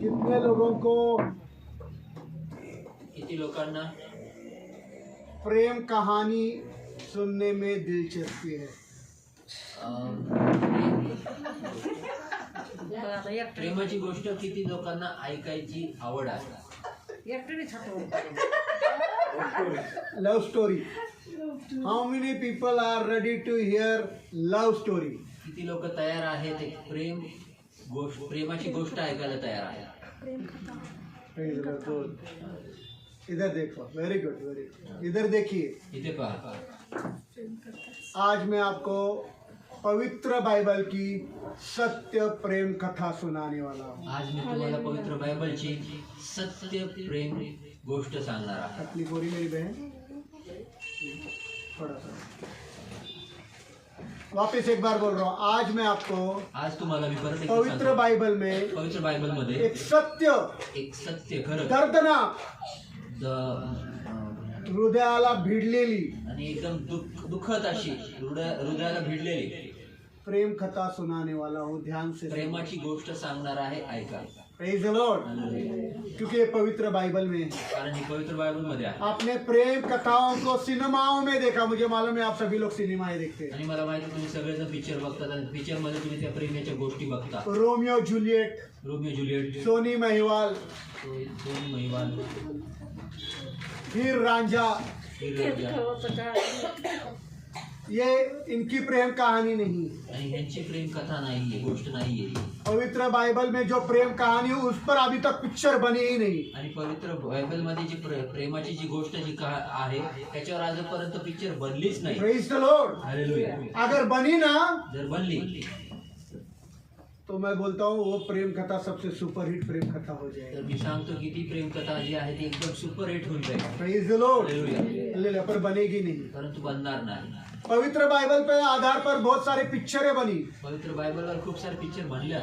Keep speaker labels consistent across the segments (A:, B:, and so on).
A: कितने लोगों को
B: किती लोकांना
A: प्रेम कहानी सुनने में दिलचस्पी है?
B: प्रेमाची गोष्ट किती लोकांना ऐकायची आवड आहे?
A: Love story. How many people are ready to hear love story?
B: किती लोक तयार आहेत एक प्रेमाची गोष्ट ऐकायला तयार आहे?
A: इधर देखो. Very good, very good. इधर देखिए.
B: इथे पहा.
A: आज मैं आपको पवित्र बाइबल की सत्य प्रेम कथा सुनाने वाला हूँ.
B: आज मी तुम्हाला पवित्र बायबलची सत्य प्रेम गोष्ट सांगणार आहे.
A: तकलीफ हो रही मेरी बहन? थोड़ा सा वापस एक बार बोल रहा हूँ. आज मैं आपको
B: आज तुम्हाला मी परत एकदा
A: पवित्र
B: सांगतो.
A: बाइबल में
B: पवित्र बायबल मध्ये
A: एक सत्य
B: एक सत्य खरं
A: दर्दनाक हृदयाला भिडलेली
B: आणि एकदम दुःखद अशी हृदयाला भिडलेली
A: प्रेम कथा सुनाने वाला हूँ. ध्यान से
B: प्रेमाची गोष्ट सांगणार आहे. ऐका.
A: Praise the Lord. क्योंकि ये पवित्र बाइबल में है.
B: कारण ही पवित्र बायबल मध्ये आहे.
A: आपने प्रेम कथाओं को सिनेमाओं में देखा. मुझे मालूम है आप सभी लोग सिनेमाएं देखते हैं.
B: आणि मला माहिती तुम्ही सगळेजण पिक्चर बघतात आणि पिक्चर मध्ये तुम्ही त्या प्रेमाच्या गोष्टी बघता.
A: Romeo Juliet,
B: Romeo Juliet,
A: Sohni Mahiwal,
B: दोन महिवाल,
A: हीर रांझा, ये इनकी प्रेम कहानी नहीं है.
B: आणि ह्यांची प्रेम कथा नाहीये, गोष्ट नाहीये.
A: पवित्र बाइबल में जो प्रेम कहानी है उस पर अभी तक पिक्चर बनी ही नहीं.
B: आणि पवित्र बायबल मध्ये जी प्रेमाची जी गोष्ट जी आहे त्याच्यावर आजपर्यंत पिक्चर बनलीच नाही.
A: Praise the Lord.
B: हालेलुया.
A: अगर बनी ना
B: जर बनली
A: तो मैं बोलता हूँ वो प्रेम कथा सबसे सुपरहिट प्रेम कथा हो जाएगी.
B: तर मी सांगतो की ती प्रेम कथा जी आहे ती एकदम सुपर हिट होऊन जाईल.
A: Praise the Lord.
B: हालेलुया.
A: पर बनेगी नहीं.
B: परंतु बनणार नाही.
A: पवित्र बाइबल पे आधार पर बहुत सारी पिक्चरें बनी.
B: पवित्र बायबलवर खूप सारे पिक्चर बनले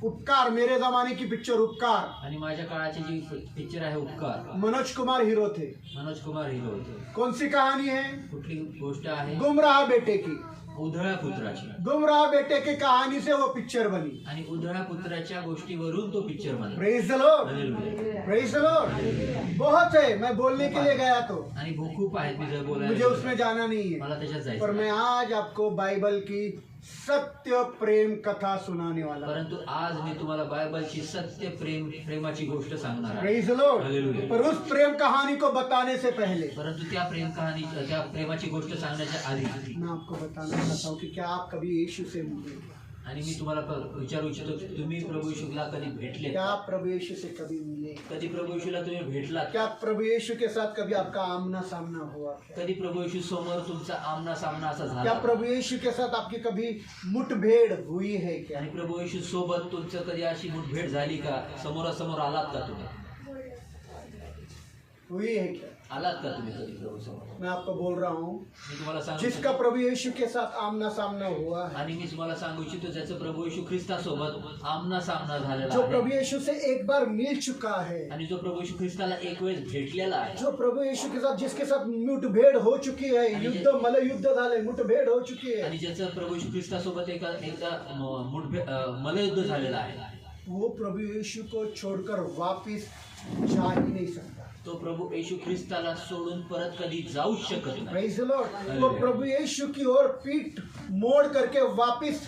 A: उपकार, मेरे जमाने की पिक्चर उपकार.
B: आणि माझ्या काळाची जी पिक्चर आहे उपकार,
A: मनोज कुमार हीरो थे.
B: मनोज कुमार हिरो होते.
A: कौन सी कहानी है?
B: कुठली गोष्ट आहे?
A: गुमराह बेटे की.
B: उधळ्या पुत्राची.
A: गुमराह बेटे की कहानी से वो पिक्चर बनी.
B: आणि उधळ्या पुत्राच्या गोष्टीवरून तो पिक्चर बनला.
A: Praise the Lord.
B: Hallelujah.
A: Praise the Lord. बहुत है, मैं बोलने के लिए गया तो
B: आणि खूप आहेत मी जर
A: मुझे
B: बोलायला
A: उसमें जाना नहीं है.
B: मला त्याच्यात
A: पर
B: जायचं
A: मैं आज आपको बाइबल की सत्य प्रेम कथा सुनाने वाला हूं.
B: परंतु आज मी तुम्हाला बायबलची सत्य प्रेमाची गोष्ट सांगणार आहे.
A: Praise the Lord.
B: हालेलुया.
A: पर उस प्रेम कहानी को बताने से पहले
B: परंतु त्या त्या प्रेमाची गोष्ट सांगण्याच्या आधी
A: मैं आपको बताना चाहता हूँ कि क्या आप कभी यीशु से मिले?
B: आणि मी तुम्हाला विचारू इच्छितो की तुम्ही प्रभू येशूला कधी भेटले?
A: क्या आप प्रभु यीशु से कभी मिले?
B: कधी प्रभू येशूला तुम्ही भेटलात?
A: क्या प्रभु यीशु के साथ कभी आपका आमना सामना हुआ?
B: कधी प्रभू येशू समोर तुमचा आमना सामना असा
A: क्या
B: झाला?
A: प्रभु यीशु के साथ आपकी कभी मुठभेड़ हुई है क्या?
B: आणि प्रभू येशू सोबत तुमचं कधी अशी मुठभेड झाली का? समोरासमोर आलात का तुम्ही?
A: हुई है क्या?
B: आलात का तुम्ही कधी प्रभू समोर?
A: मैं आपको बोल रहा हूँ
B: मी तुम्हाला सांगू
A: जिसका प्रभु यीशु के साथ आमना सामना हुआ है,
B: आणि मी तुम्हाला सांगू इच्छितो ज्याचं प्रभू येशू ख्रिस्तासोबत आमना सामना झालेला
A: जो प्रभु
B: आहे
A: यीशु से एक बार मिल चुका है,
B: आणि जो प्रभू येशू ख्रिस्ताला एक वेळेस भेटलेला आहे,
A: जो प्रभु यीशु के साथ जिसके साथ मुठभेड़ हो चुकी है, युद्ध मलयुद्ध झाले, मुठभेड़ हो चुकी है,
B: आणि ज्याचं प्रभू येशू ख्रिस्तासोबत एकदा मलयुद्ध झालेलं आहे,
A: वो प्रभु यीशु को छोड़कर वापिस जा ही नहीं सकता.
B: तो प्रभू येशू ख्रिस्ताला सोडून परत कधी जाऊ शकत नाही.
A: Praise the Lord. वो प्रभु यीशु की ओर पीठ मोड़ करके वापिस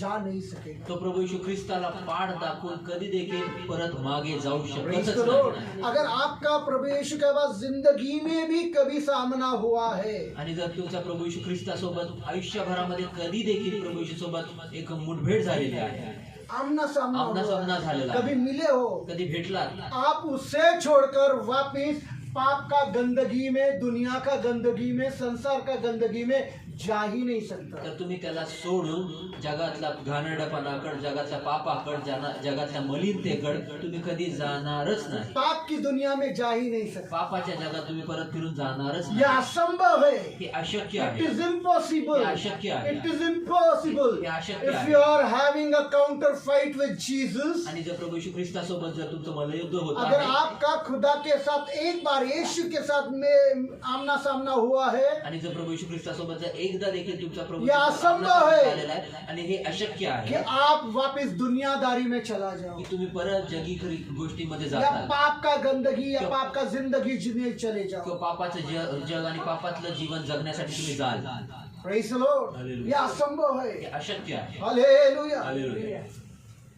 A: जा नहीं सकेगा.
B: तो प्रभु येशू ख्रिस्ताला पाठ दाखवून कधी देखील परत मागे जाऊ
A: प्रेज
B: शकतच
A: द लॉर्ड.
B: नाही.
A: अगर आपका प्रभु यीशु के बाद जिंदगी में भी कभी सामना हुआ है,
B: आणि जर तुमचा प्रभु येशू ख्रिस्तासोबत आयुष्यभरामध्ये कधी देखील प्रभू येशू सोबत एक मुठभेड झालेली आहे,
A: आमना सामना हुआ,
B: झालेला
A: कभी
B: आहे,
A: मिले हो,
B: कधी भेटला,
A: आप उससे छोड़कर वापिस पाप का गंदगी में, दुनिया का गंदगी में, संसार का गंदगी में जा ही नहीं सकता.
B: तर तुम्ही त्याला सोडून जगातला घाणेरडेपणाकडे, जगातल्या पापाकडे, जगातल्या मलिनतेकडे तुम्ही कधी जाणारच नाही.
A: पाप की दुनिया में जा ही नहीं सकता.
B: पापाच्या जगात तुम्ही परत फिरून जाणारच
A: यह
B: नाही.
A: असंभव है.
B: हे अशक्य
A: It
B: आहे.
A: is impossible.
B: हे अशक्य आहे.
A: It is impossible.
B: हे अशक्य
A: If
B: आहे.
A: you are having a counter fight with Jesus,
B: आणि जर प्रभू येशू ख्रिस्तासोबत जर तुमचं मल्लयुद्ध होत
A: अगर
B: आहे
A: आपका खुदा के साथ एक बार यीशु के साथ में आमना सामना हुआ है,
B: आणि जर प्रभू येशू ख्रिस्तासोबत जर एकदा देखील तुमचा प्रभू
A: हे असंभव आहे.
B: झालेला आहे आणि हे अशक्य
A: कि
B: आहे
A: आप वापस दुनियादारी में चला जाओ,
B: की तुम्ही परत जगी गोष्टीमध्ये
A: या
B: जाता
A: पाप का गंदगी या पाप का जिंदगी जीने चले
B: किंवा
A: जाओ.
B: पापाचं जग आणि पापातलं जीवन जगण्यासाठी तुम्ही जाल.
A: Praise the Lord.
B: हालेलुया.
A: ये असंभव
B: हे
A: है.
B: अशक्य आहे.
A: हालेलुया.
B: हालेलुया.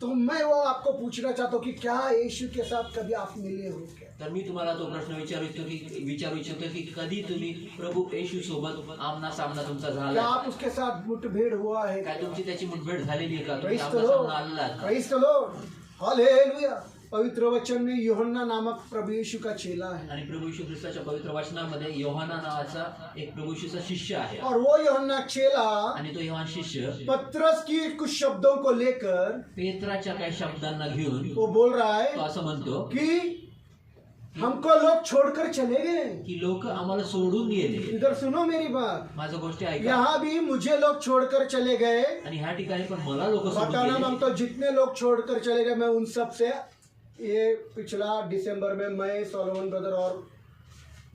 A: तो मैं वो आपको पूछना चाहता हूँ कि क्या यीशु के साथ कभी आप मिले हो क्या?
B: तर मी तुम्हाला तो प्रश्न विचारू इच्छितो की कधी तुम्ही प्रभु येशू सोबत आमना सामना तुमचा
A: क्या
B: झाला
A: आप उसके साथ मुठभेड़ हुआ है?
B: काय तुमची त्याची मुठभेड झालेली आहे का तुम्ही
A: प्रेज द
B: आमना सामना
A: लॉर्ड.
B: आलेला आहात?
A: Praise the Lord. हालेलुया. पवित्र वचन में यूहन्ना नामक प्रभु यीशु का चेला है,
B: आणि प्रभू येशू ख्रिस्ताच्या पवित्र वचनामध्ये योहाना नावाचा एक प्रभू येशूचा शिष्य आहे
A: और वो यूहन्ना चेला
B: आणि तो योहान शिष्य
A: पतरस की कुछ शब्दों को लेकर
B: पेत्राच्या काही शब्दांना घेऊन
A: वो बोल रहा
B: तो
A: है
B: असं म्हणतो
A: कि हमको लोग छोड़कर चले गए.
B: की लोक आम्हाला सोडून गेले.
A: इधर सुनो मेरी बात.
B: माझं गोष्टी ऐका
A: यहाँ भी मुझे लोग छोड़कर चले गए.
B: आणि ह्या ठिकाणी पण मला लोक सोडून
A: बताना
B: गेले.
A: मांगता हूं, जितने लोग छोड़कर चले गए मैं उन सब से ये पिछला दिसंबर में मैं सोलोमन ब्रदर और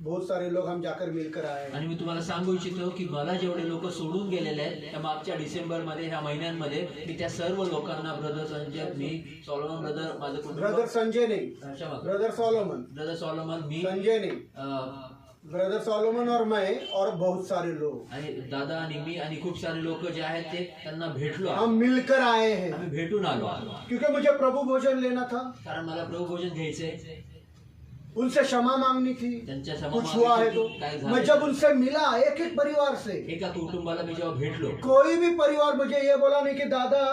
A: बहुत सारे लोग हम जाकर मिलकर आए.
B: आणि मी तुम्हाला सांगू इच्छितो की मला जेवढे लोक सोडून गेलेले आहेत त्या मागच्या डिसेंबरमध्ये ह्या महिन्यांमध्ये मी त्या सर्व लोकांना ब्रदर संजय मी सॉलोमन ब्रदर माझं कुटुंब
A: ब्रदर संजय नहीं,
B: क्षमा करा.
A: Brother Solomon.
B: ब्रदर सॉलोमन मी
A: संजय नहीं,
B: अं,
A: ब्रदर सोलोमन और मैं और बहुत सारे लोग
B: आणि दादा आणि मी आणि खूप सारे लोक जे आहेत ते त्यांना भेटलो
A: हम मिलकर आए हैं.
B: आम्ही भेटून आलो
A: क्योंकि मुझे प्रभु भोजन लेना था,
B: कारण मला प्रभू भोजन घ्यायचंय.
A: उनसे क्षमा मांगनी थी.
B: त्यांच्या
A: कुछ हुआ है तो
B: काय
A: मैं जब
B: झालं
A: उनसे मिला एक एक परिवार से,
B: एका कुटुंबाला मी जेव्हा भेटलो
A: कोई भी परिवार मुझे ये बोला नहीं कि दादा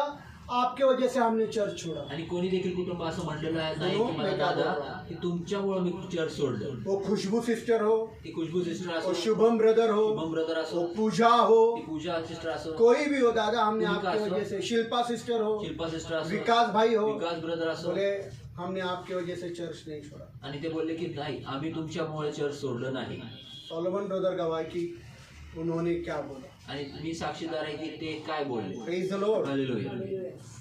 A: आपके वजह से हमने चर्च छोड़ा.
B: आणि कोणी देखील कुटुंब असं म्हणलेलं आहे नाही
A: हो,
B: की मला
A: मी काय
B: दादा
A: बोलतो?
B: की तुमच्यामुळे मी चर्च सोडलं.
A: वो खुशबू सिस्टर हो,
B: ती खुशबू सिस्टर
A: वो
B: असो
A: शुभम ब्रदर हो,
B: शुभम ब्रदर
A: वो
B: असो
A: पूजा हो,
B: ती पूजा सिस्टर असो
A: कोई भी हो दादा हमने
B: उनका
A: आपकी
B: असो.
A: वजह से, शिल्पा सिस्टर हो,
B: शिल्पा सिस्टर असो
A: विकास भाई हो,
B: विकास ब्रदर असो
A: बोले हमने आपकी वजह से चर्च नहीं छोड़ा.
B: आणि ते बोलले की नाही आम्ही तुमच्यामुळे चर्च सोडलं नाही.
A: सोलोमन ब्रदर गवाही की उन्होंने क्या बोला.
B: आणि मी साक्षीदार आहे की ते काय बोलले.
A: Praise the Lord.
B: हालेलुया.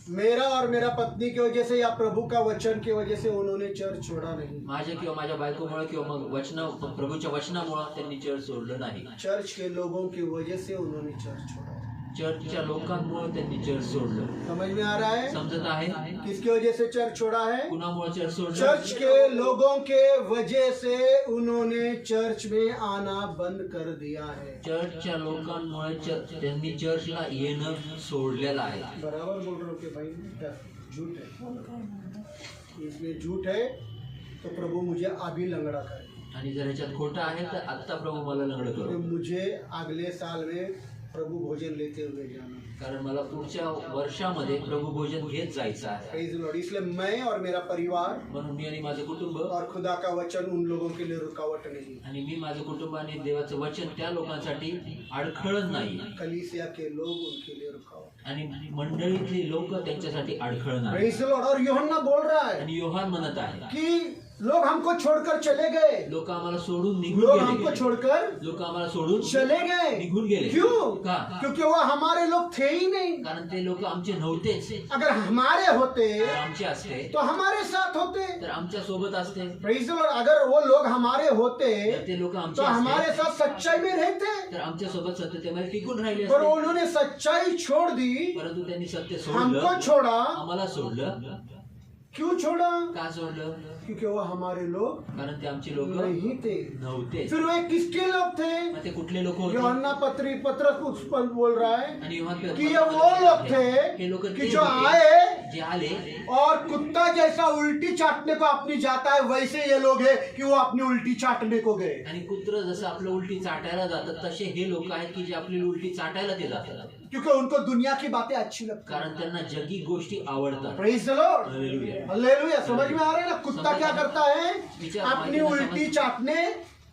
A: मेरा और मेरा पत्नी की वजह से या प्रभू का वचन की वजह से उन्होंने चर्च छोड़ा नहीं.
B: माझ्या किंवा माझ्या बायकोमुळे किंवा मग प्रभूच्या वचनामुळे त्यांनी चर्च सोडलं नाही.
A: चर्च के लोगों की वजह से उन्होंने चर्च छोड़ा.
B: चर्चच्या लोकांमुळे त्यांनी चर्च सोडलं.
A: समझ में आ रहा है
B: समजत आहे
A: किसकी वजह से चर्च छोड़ा है?
B: कुणामुळे चर्च सोडलं.
A: चर्च के लोगों के वजह से उन्होंने चर्च में आना बंद कर दिया है.
B: चर्चच्या लोकांमुळे त्यांनी चर्चला येणं सोडलेलं आहे.
A: बराबर बोल रहे हो कि भाई क्या झूठ है? इसमें झूठ है तो प्रभु मुझे अभी लंगड़ा करे.
B: आणि जर ह्याच्यात खोटं आहे तर आत्ता प्रभू मला लंगड
A: तो
B: करू.
A: मुझे अगले साल में प्रभु भोजन लेते हुए जाना.
B: कारण मला पुढच्या वर्षामध्ये प्रभू भोजन घेत जायचं आहे.
A: Praise the Lord. इसलिए मैं और मेरा परिवार
B: म्हणून मी आणि माझं कुटुंब
A: और खुदा का वचन उन लोगों के लिए रुकावट नहीं.
B: आणि मी माझं कुटुंब आणि देवाचं वचन त्या लोकांसाठी अडखळत नाही
A: कलीसिया के लोग उनके लिए रुकावट.
B: आणि मंडळीतली लोक त्यांच्यासाठी अडखळ नाही.
A: Praise the Lord. और यूहन्ना बोल रहा है
B: आणि योहान म्हणत आहे
A: कि लोग हमको छोड़कर चले गए.
B: लोक आम्हाला सोडून निघून
A: लोग हमको
B: गेले.
A: छोड़कर
B: लोक आम्हाला सोडून
A: चले गए.
B: निघून गेले.
A: क्यों?
B: का?
A: क्योंकि वो हमारे लोग थे ही नहीं.
B: कारण ते लोक आमचे नव्हतेच.
A: अगर हमारे होते
B: जर आमचे असते
A: तो हमारे साथ होते.
B: तर आमच्या सोबत असते.
A: Praise the Lord. अगर वो लोग हमारे होते
B: जर ते लोक
A: तो
B: आमचे
A: हमारे
B: असते
A: साथ सच्चाई में रहते.
B: तर आमच्या सोबत सत्यतेमध्ये टिकून राहिले
A: पर
B: असते.
A: उन्होंने सच्चाई छोड़ दी,
B: परंतु त्यांनी सत्य
A: हमको
B: सोडलं.
A: छोड़ा.
B: आम्हाला सोडलं.
A: क्यों छोड़ा?
B: का सोडलं?
A: क्योंकि वो हमारे लोग
B: कारण ते आमचे लोक
A: नहीं थे.
B: नव्हते.
A: फिर वे किसके लोग थे?
B: मग ते कुठले लोक होते?
A: यूहन्ना पत्रस उस पर बोल रहा है
B: आणि योहान
A: कि ये वो लोग थे
B: हे लोक
A: कि जो आए
B: जे आले
A: और कुत्ता जैसा उल्टी चाटने को अपनी जाता है, वैसे ये लोग हैं कि वो अपनी उल्टी चाटने को गए.
B: आणि कुत्र जसं आपलं उलटी चाटायला जातात तसे हे लोक आहेत की जे आपली उलटी चाटायला ते जातात.
A: क्योंकि उनको दुनिया की बातें अच्छी लगती
B: कारण त्यांना जगी गोष्टी आवडतात.
A: Praise the Lord.
B: Hallelujah.
A: Hallelujah. समझ में आ रहा है ना? कुत्ता क्या करता है? अपनी उल्टी चाटने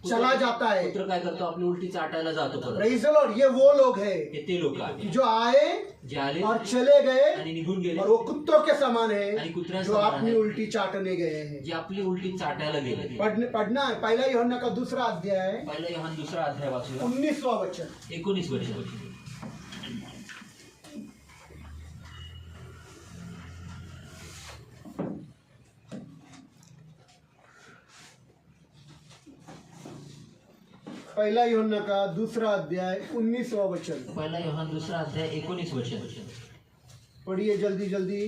A: चला जाता है.
B: कुत्र काय करतो? आपली उलटी चाटायला जातो परत.
A: Praise the Lord. ये वो लोग हैं
B: हे ते लोक
A: कि
B: आहेत
A: जो आए
B: जे आले
A: और चले गए
B: आणि निघून गेले
A: और वो कुत्तों के समान
B: आणि
A: है
B: कुत्र्यांच्या
A: जो
B: समान
A: अपनी
B: आहे.
A: उल्टी चाटने गए हैं.
B: जे आपली उलटी चाटायला गेले.
A: पढ़ना है. पहला यूहन्ना का दूसरा अध्याय है,
B: पहिला योहान दुसरा अध्याय वाचूया.
A: 19वां वचन.
B: 19 वर्ष.
A: पहिला यूहन्ना का दूसरा अध्याय 19वां वचन
B: पहिला योहान दुसरा अध्याय 19 वचन
A: पढ़िए जल्दी जल्दी।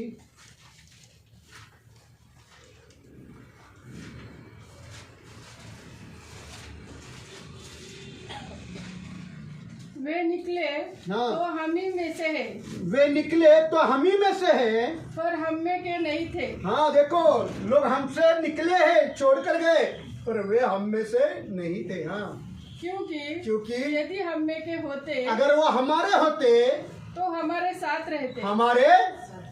C: वे निकले
A: हाँ।
C: तो हम ही में से है,
A: वे निकले तो हम ही में से है।
C: पर हम में के नहीं थे।
A: हाँ देखो, लोग हमसे निकले हैं, छोड़कर गए, पर वे हम में से नहीं थे। हाँ, क्योंकि
C: यदि हम में के होते
A: अगर वो हमारे होते
C: तो हमारे साथ रहते।
A: हमारे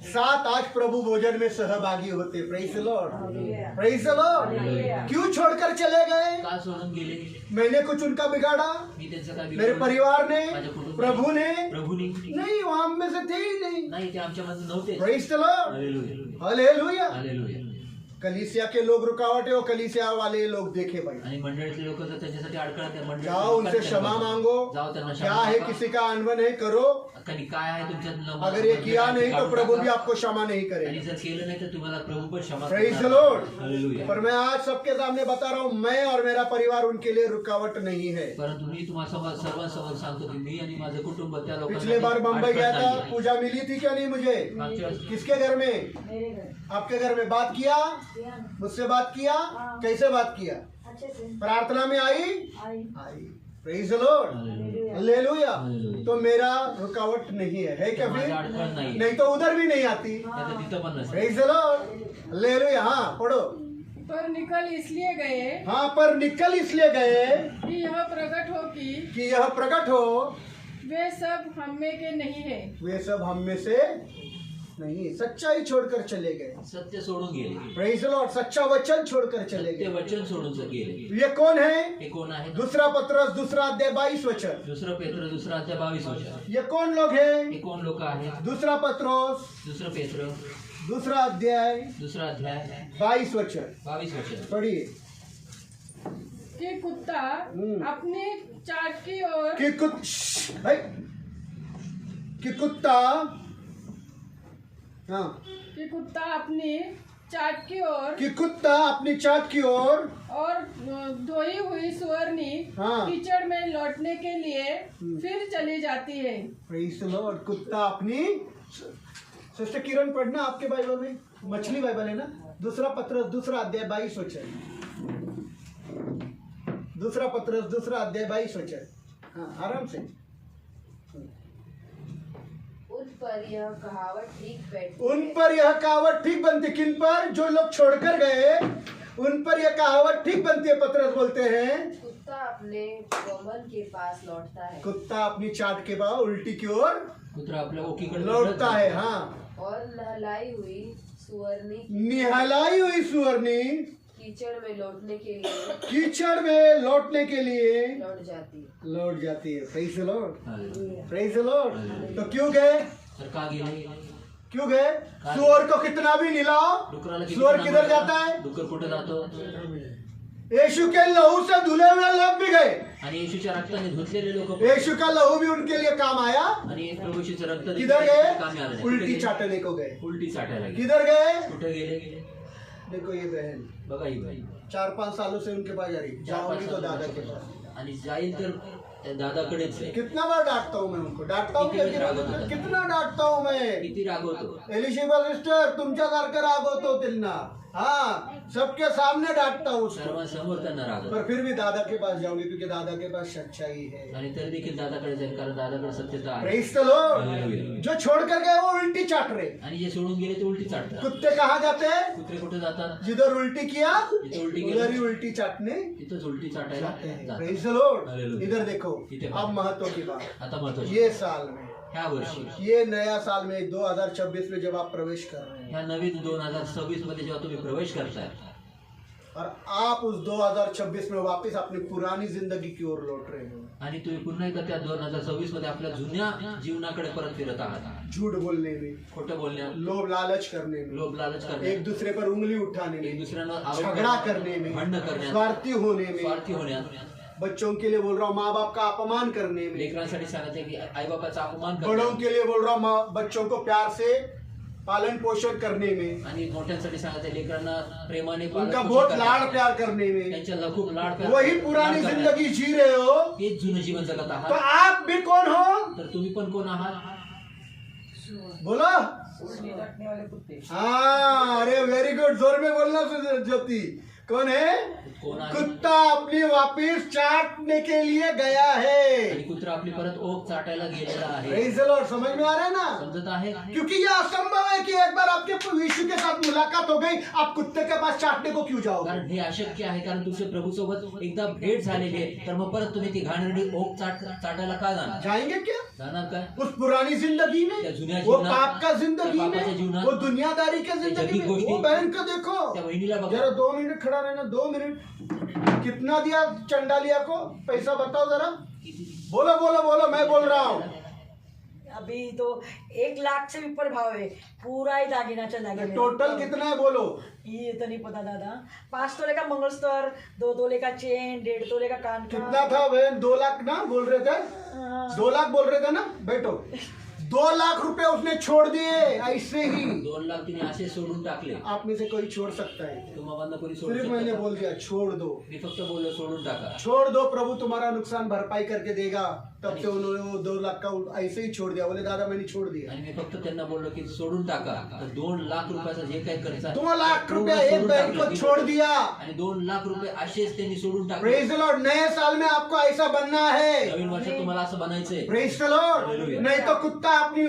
A: साथ आज प्रभु भोजन में सहभागी होते। Praise the Lord, praise the Lord. क्यों छोड़कर चले गए?
B: का सोडून गेले?
A: मैंने कुछ उनका बिगाड़ा?
B: मी त्यांचा काय
A: मेरे परिवार ने,
B: माझ्या कुटुंबाने,
A: प्रभु ने?
B: प्रभूने
A: नहीं, वो हम में से थे ही नहीं।
B: नाही, ते आमच्यामध्ये नव्हते.
A: Praise the Lord,
B: hallelujah,
A: hallelujah.
B: Hallelujah.
A: कलीसिया के लोग रुकावट है, वो कलीसिया वाले लोग देखे भाई।
B: आणि मंडळीतले लोक जर त्यांच्यासाठी अडकळत आहे, मंडळी
A: जाओ उनसे क्षमा मांगो,
B: जाओ त्यांना
A: क्या
B: क्षमा
A: है
B: मागा.
A: किसी का अनबन है करो,
B: कधी काय आहे तुमच्यातलं
A: अगर ये किया नहीं तो
B: काढून
A: प्रभु
B: टाका.
A: भी आपको क्षमा नहीं
B: आणि
A: करेगा।
B: जर केलं नाही तर तुम्हाला प्रभू पण क्षमा
A: प्रेज द
B: करणार.
A: लॉर्ड।
B: हालेलुया.
A: पर मैं आज सबके सामने बता रहा हूँ, मैं और मेरा परिवार उनके लिए रुकावट नहीं है।
B: परंतु मी तुम्हाला सर्वांसमोर सांगतो की मी आणि माझं कुटुंब त्या लोकांना
A: पिछले बार बम्बई गया था,
B: नाहीये.
A: पूजा मिली थी क्या नहीं मुझे?
B: मागच्या वेळेस
A: किसके घर में? आपके घर में बात किया, मुझसे बात किया, कैसे बात किया? प्रार्थना में आई। Praise the Lord, hallelujah.
B: Hallelujah.
A: तो मेरा रुकावट नहीं है क्या
B: माझं
A: फिर?
B: अडचण नाहीये.
A: नहीं तो उधर भी नहीं आती।
B: नाही तर तिथं पण नसतं.
A: Praise the Lord, hallelujah. हाँ पढ़ो।
C: पर निकल इसलिए गए
A: हाँ, पर निकल इसलिए गए
C: कि यह प्रकट हो
A: कि यह प्रकट हो
C: वे सब हम में के नहीं है।
A: वे सब हम में से नहीं, सच्चाई छोड़कर चले गए।
B: सत्य सोडून गेले.
A: प्रेज द लॉर्ड, सच्चा वचन छोड़कर चले
B: सत्य
A: गए।
B: वचन सोडून गेले.
A: ये कौन है?
B: हे कोण आहे?
A: दूसरा पत्रस दूसरा अध्याय 22 वचन।
B: दुसरं पेत्र दुसरा अध्याय 22 वचन.
A: ये कौन लोग हैं?
B: हे कोण लोक आहेत?
A: दूसरा पत्रोस
B: दुसरं पेत्र
A: दूसरा अध्याय
B: दुसरा अध्याय
A: 22 वचन
B: 22 वचन.
A: पढ़िए।
C: कि कुत्ता अपनी चाट की ओर
A: कि कुत्ता, हाँ,
C: कि कुत्ता अपनी चाट की ओर
A: कि कुत्ता अपनी चाट की ओर
C: और धोई हुई सुअरनी
A: हाँ।
C: कीचड़ में लौटने के लिए फिर चली जाती है।
A: Praise the Lord. कुत्ता अपनी, सिस्टर किरण पढ़ना आपके बाइबल में, मछली बाइबल है ना, दूसरा पत्रस दूसरा अध्याय 22 वचन। दूसरा पत्रस दूसरा अध्याय 22 वचन। हाँ, आराम से।
D: उन पर यह कहावत ठीक बैठती
A: उन पर यह कहावत ठीक बनती, किन पर? जो लोग छोड़कर गए, उन पर यह कहावत ठीक बनती है। पत्रस बोलते हैं
D: कुत्ता अपने कोमल के पास लौटता है
A: कुत्ता अपनी चाट के बाद उल्टी की ओर
B: कुत्रा आपल्या ओकीकडे
A: लौटता है। हाँ,
D: और नहलाई हुई सुअरनी
A: निहलाई हुई सुअरनी
D: कीचड़ में लौटने के लिए
A: कीचड़ में लौटने के लिए
D: लौट जाती है।
A: Praise the Lord,
B: hallelujah.
A: Praise the Lord. तो क्यों गए?
B: तर का गेले?
A: क्यों गए? सुअर को कितना भी निलाओ,
B: डुकराला किती
A: सुअर
B: नाम
A: किधर
B: देतात?
A: जाता है?
B: डुकर कुठे जातो?
A: यीशु के लहू से धुले हुए लोग भी गए।
B: आणि येशूच्या रक्ताने धुतलेले लोक
A: यीशु का लहू भी उनके लिए काम आया।
B: आणि प्रभु येशूचं रक्त देखील
A: किधर
B: कामी आलं
A: गए?
B: नाही.
A: उल्टी
B: कुठे गेले?
A: चाटने को गए।
B: उलटी चाटायला गेले.
A: किधर गए?
B: कुठे गेले?
A: देखो ये बहन
B: बघा ही बाई
A: 4-5 सालों से उनके पास जा रही, जाओगी तो दादा के पास।
B: आणि जाईल तर त्या दादाकडेच आहे.
A: कितना बार डांटता हूँ मैं उनको, डांटता हूँ
B: किती वेळा रागवतो
A: क्या?
B: त्यांना?
A: कितना डांटता हूँ मैं।
B: किती रागवतो.
A: एलिशिबा सिस्टर तुमच्यासारखं रागवतो त्यांना। हाँ, सबके सामने डांटता हूँ उसको,
B: सर्वांसमोर त्यांना रागवतो.
A: पर फिर भी दादा के पास जाऊंगी क्योंकि दादा के पास सच्चाई है।
B: आणि तरी देखील दादाकडे जाईल कारण दादाकडे सत्यता आहे.
A: Praise the Lord.
B: हालेलुया.
A: जो छोड़कर गए वो उल्टी चाट रहे।
B: आणि जे सोडून गेले ते उलटी चाटतात.
A: कुत्ते कहाँ जाते हैं?
B: कुत्रे कुठे जातात?
A: जिधर उल्टी किया
B: जिथे उलटी
A: उधर ही
B: गेली
A: उल्टी चाटने
B: तिथंच उलटी चाटायला
A: जाते हैं।
B: जातात.
A: Praise the Lord.
B: हालेलुया.
A: इधर देखो,
B: इथे
A: अब महत्व की बात।
B: आता महत्वाचं
A: ये साल में,
B: ह्या वर्षी
A: ये नया साल में 2026 में जब आप प्रवेश कर रहे हैं
B: ह्या नवीन 2026 मध्ये जेव्हा तुम्ही प्रवेश करताय
A: और आप उस 2026 में वापस अपनी पुरानी जिंदगी की ओर लौट रहे हो,
B: आणि तुम्ही पुन्हा एकदा त्या 2026 मध्ये आपल्या जुन्या जीवनाकडे परत फिरत आहात.
A: झूठ बोलने में,
B: खोटं बोलण्यात,
A: लोभ लालच करने में,
B: लोभ लालच
A: एक
B: करण्यात,
A: दूसरे पर उंगली उठाने
B: एक
A: में,
B: दुसऱ्यांवर आरोप
A: झगड़ा करने में,
B: भांडण करण्यात,
A: स्वार्थी होने में,
B: स्वार्थी होण्यात,
A: बच्चों के लिए बोल रहा हूँ माँ बाप का अपमान करने में,
B: लेकरांसाठी सांगते की आई बापाचा अपमान
A: बड़ों
B: करण्यात,
A: के लिए बोल रहा हूँ बच्चों को प्यार से पालन पोषण करने में,
B: आणि मोठ्यांसाठी सांगते लेकरांना प्रेमाने
A: उनका
B: पालन
A: बहुत
B: पोषण
A: लाड़
B: करा.
A: प्यार करने में,
B: त्यांच्या खूप लाड प्यार
A: वही पुरानी
B: लाड करण्यात.
A: जिंदगी जी रहे हो,
B: तेच जुनं जीवन जगत
A: तो
B: आहात.
A: आप भी कौन हो?
B: तर तुम्ही पण कोण आहात?
A: बोलो. हाँ, अरे वेरी गुड, जोर में बोलना ज्योति. कौन है?
B: कोण आहे?
A: कुत्ता अपनी वापिस चाटने के लिए गया है.
B: आणि कुत्रा आपली परत ओक चाटायला गेलेला आहे.
A: Praise the Lord. समझ में आ रहा है ना?
B: समजत आहे?
A: क्योंकि यह असंभव है कि एक बार आपके यीशु के साथ मुलाकात हो गई, आप कुत्ते के पास चाटने को क्यों जाओगे?
B: कारण हे अशक्य आहे, कारण तुमच्या प्रभू सोबत एकदा भेट झालेली आहे, तर मग परत तुम्ही ती घाणेरडी ओक चाटायला का जाणार?
A: जाएंगे क्या?
B: जाणार काय?
A: उस पुरानी जिंदगी
B: त्या
A: में,
B: जुन्या
A: वो
B: जीवनात,
A: पाप का जिंदगी
B: त्या पापाच्या
A: में,
B: जीवनात,
A: वो दुनियादारी के जिंदगी
B: जगी
A: में.
B: गोष्टी,
A: वो बहन को देखो,
B: त्या बहिणीला बघा.
A: जरा 2 मिनट खड़ा रहना. 2 मिनट. कितना दिया चंडालिया को? पैसा बताओ जरा. बोलो बोलो बोलो, मैं बोल रहा हूँ.
E: अभी तो 1 लाख से भी ऊपर भाव है, पूरा ही दागिना चला गया.
A: टोटल कितना है बोलो?
E: ये तो नहीं पता दादा. 5 तोले का मंगलसूत्र, 2 तोले का चेन, 1.5 तोले का कान का.
A: कितना था बहन? 2 लाख ना बोल रहे थे? 2 लाख बोल रहे थे ना? बैठो. 2 लाख रुपए उसने छोड़ दिए ऐसे ही.
B: 2 लाख तिने असे सोडून टाकले.
A: आप में से कोई छोड़ सकता है?
B: तुम्हाला कोणी सोडू
A: सिर्फ मैंने
B: शकतं
A: बोल दिया छोड़ दो.
B: का? मी फक्त बोललो सोडून टाका.
A: छोड़ दो, प्रभु तुम्हारा नुकसान भरपाई करके देगा. तब से उन्होंने वो 2 लाख का ऐसे ही छोड़ दिया. बोले दादा मैंने छोड़ दिया.
B: आणि मी फक्त त्यांना बोललो की सोडून टाका. तर 2 लाख रुपयाचा जे काही खर्च आहे,
A: 2 लाख
B: पूर्ण
A: रुपया एक
B: सोडून
A: बहन को
B: टाकले.
A: छोड़ दिया.
B: आणि 2 लाख रुपये असेच त्यांनी सोडून टाकले.
A: Praise the Lord. नए साल में आपको ऐसा बनना है.
B: नवीन वर्षात तुम्हाला असं बनायचंय.
A: Praise the Lord.
B: Hallelujah.
A: नहीं तो कुत्ता अपनी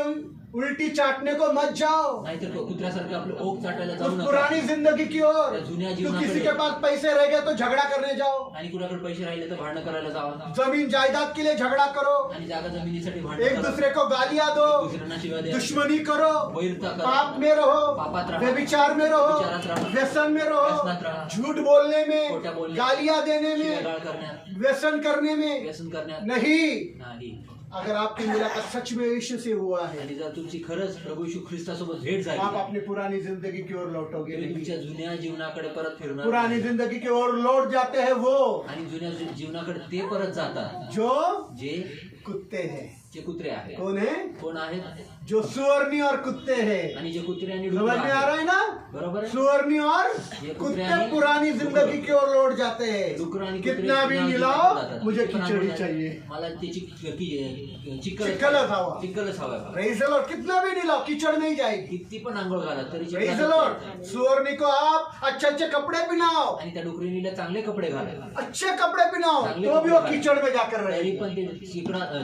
A: उल्टी चाटने को मत जाओ.
B: नाहीतर कुत्र्यासारखं आपलं ओक चाटायला
A: उस
B: जाऊ नका.
A: पुरानी जिंदगी की ओर.
B: त्या जुन्या
A: तो
B: जीवनाकडे.
A: किसी के पास पैसे रह गए तो झगड़ा करने जाओ.
B: आणि कुणाकडे पैसे राहिले तर भांडण करायला जावा.
A: जमीन जायदाद के लिए झगड़ा करो.
B: आणि जागा जमिनीसाठी भांडण
A: एक
B: करा.
A: दूसरे को गालियां दो.
B: दुसऱ्यांना शिव्या द्या.
A: दुश्मनी करो.
B: वैरता करा.
A: पाप में रहो.
B: पापात राहा.
A: व्यभिचार में रहो.
B: व्यभिचारात राहा.
A: व्यसन में
B: व्यसनात
A: रहो.
B: राहा.
A: झूठ बोलने में,
B: खोट्या बोलणे,
A: गालियां देने
B: शिव्यागाळ
A: में,
B: करण्यात,
A: व्यसन करने में
B: व्यसन करण्यात
A: नहीं.
B: नाही.
A: अगर आपकी मुलाकात सच में यीशु से हुआ है,
B: आणि जर तुमची खरंच प्रभू येशू ख्रिस्तासोबत भेट झाली,
A: आप अपनी पुरानी जिंदगी की ओर लौटोगे
B: तुम्ही
A: नहीं.
B: तुमच्या जुन्या जीवनाकडे परत फिरणार
A: पुरानी
B: नाही.
A: जिंदगी की ओर लौट जाते हैं वो
B: आणि जुन्या जीवनाकडे ते परत जातात
A: जो
B: जे
A: कुत्ते हैं.
B: जे कुत्रे आहेत.
A: कौन है?
B: कोण आहेत?
A: जो सुअरनी और कुत्ते हैं.
B: आणि जे कुत्रे आणि
A: समझ
B: डुक्कर
A: में आ रहा
B: आहेत.
A: है ना?
B: बरोबर आहे.
A: सुअरनी और
B: ये कुत्रे
A: कुत्ते
B: आणि
A: पुरानी जिंदगी की ओर लौट जाते हैं.
B: डुक्कर आणि कुत्रे
A: कितना भी
B: पुन्हा
A: मिलाओ,
B: जातात.
A: मुझे
B: किती पण
A: खिचड़ी
B: आणून
A: चाहिए.
B: मला त्याची
A: चिक्कलच हवा.
B: चिक्कलच हवा.
A: Praise the Lord. कितना भी मिलाओ, कीचड़ नहीं जाएगी.
B: किती पण आंघोळ घाला तरी
A: प्रेज द
B: चिखलात
A: लॉर्ड.
B: जाते.
A: सुअरनी को आप अच्छे अच्छे कपड़े पहनाओ,
B: आणि त्या डुकरीला चांगले कपडे घाला,
A: अच्छे कपड़े पहनाओ,
B: चांगले
A: तो भी वो
B: कपडे
A: कीचड़ में जाकर
B: तरी
A: रहेगी.
B: पण ते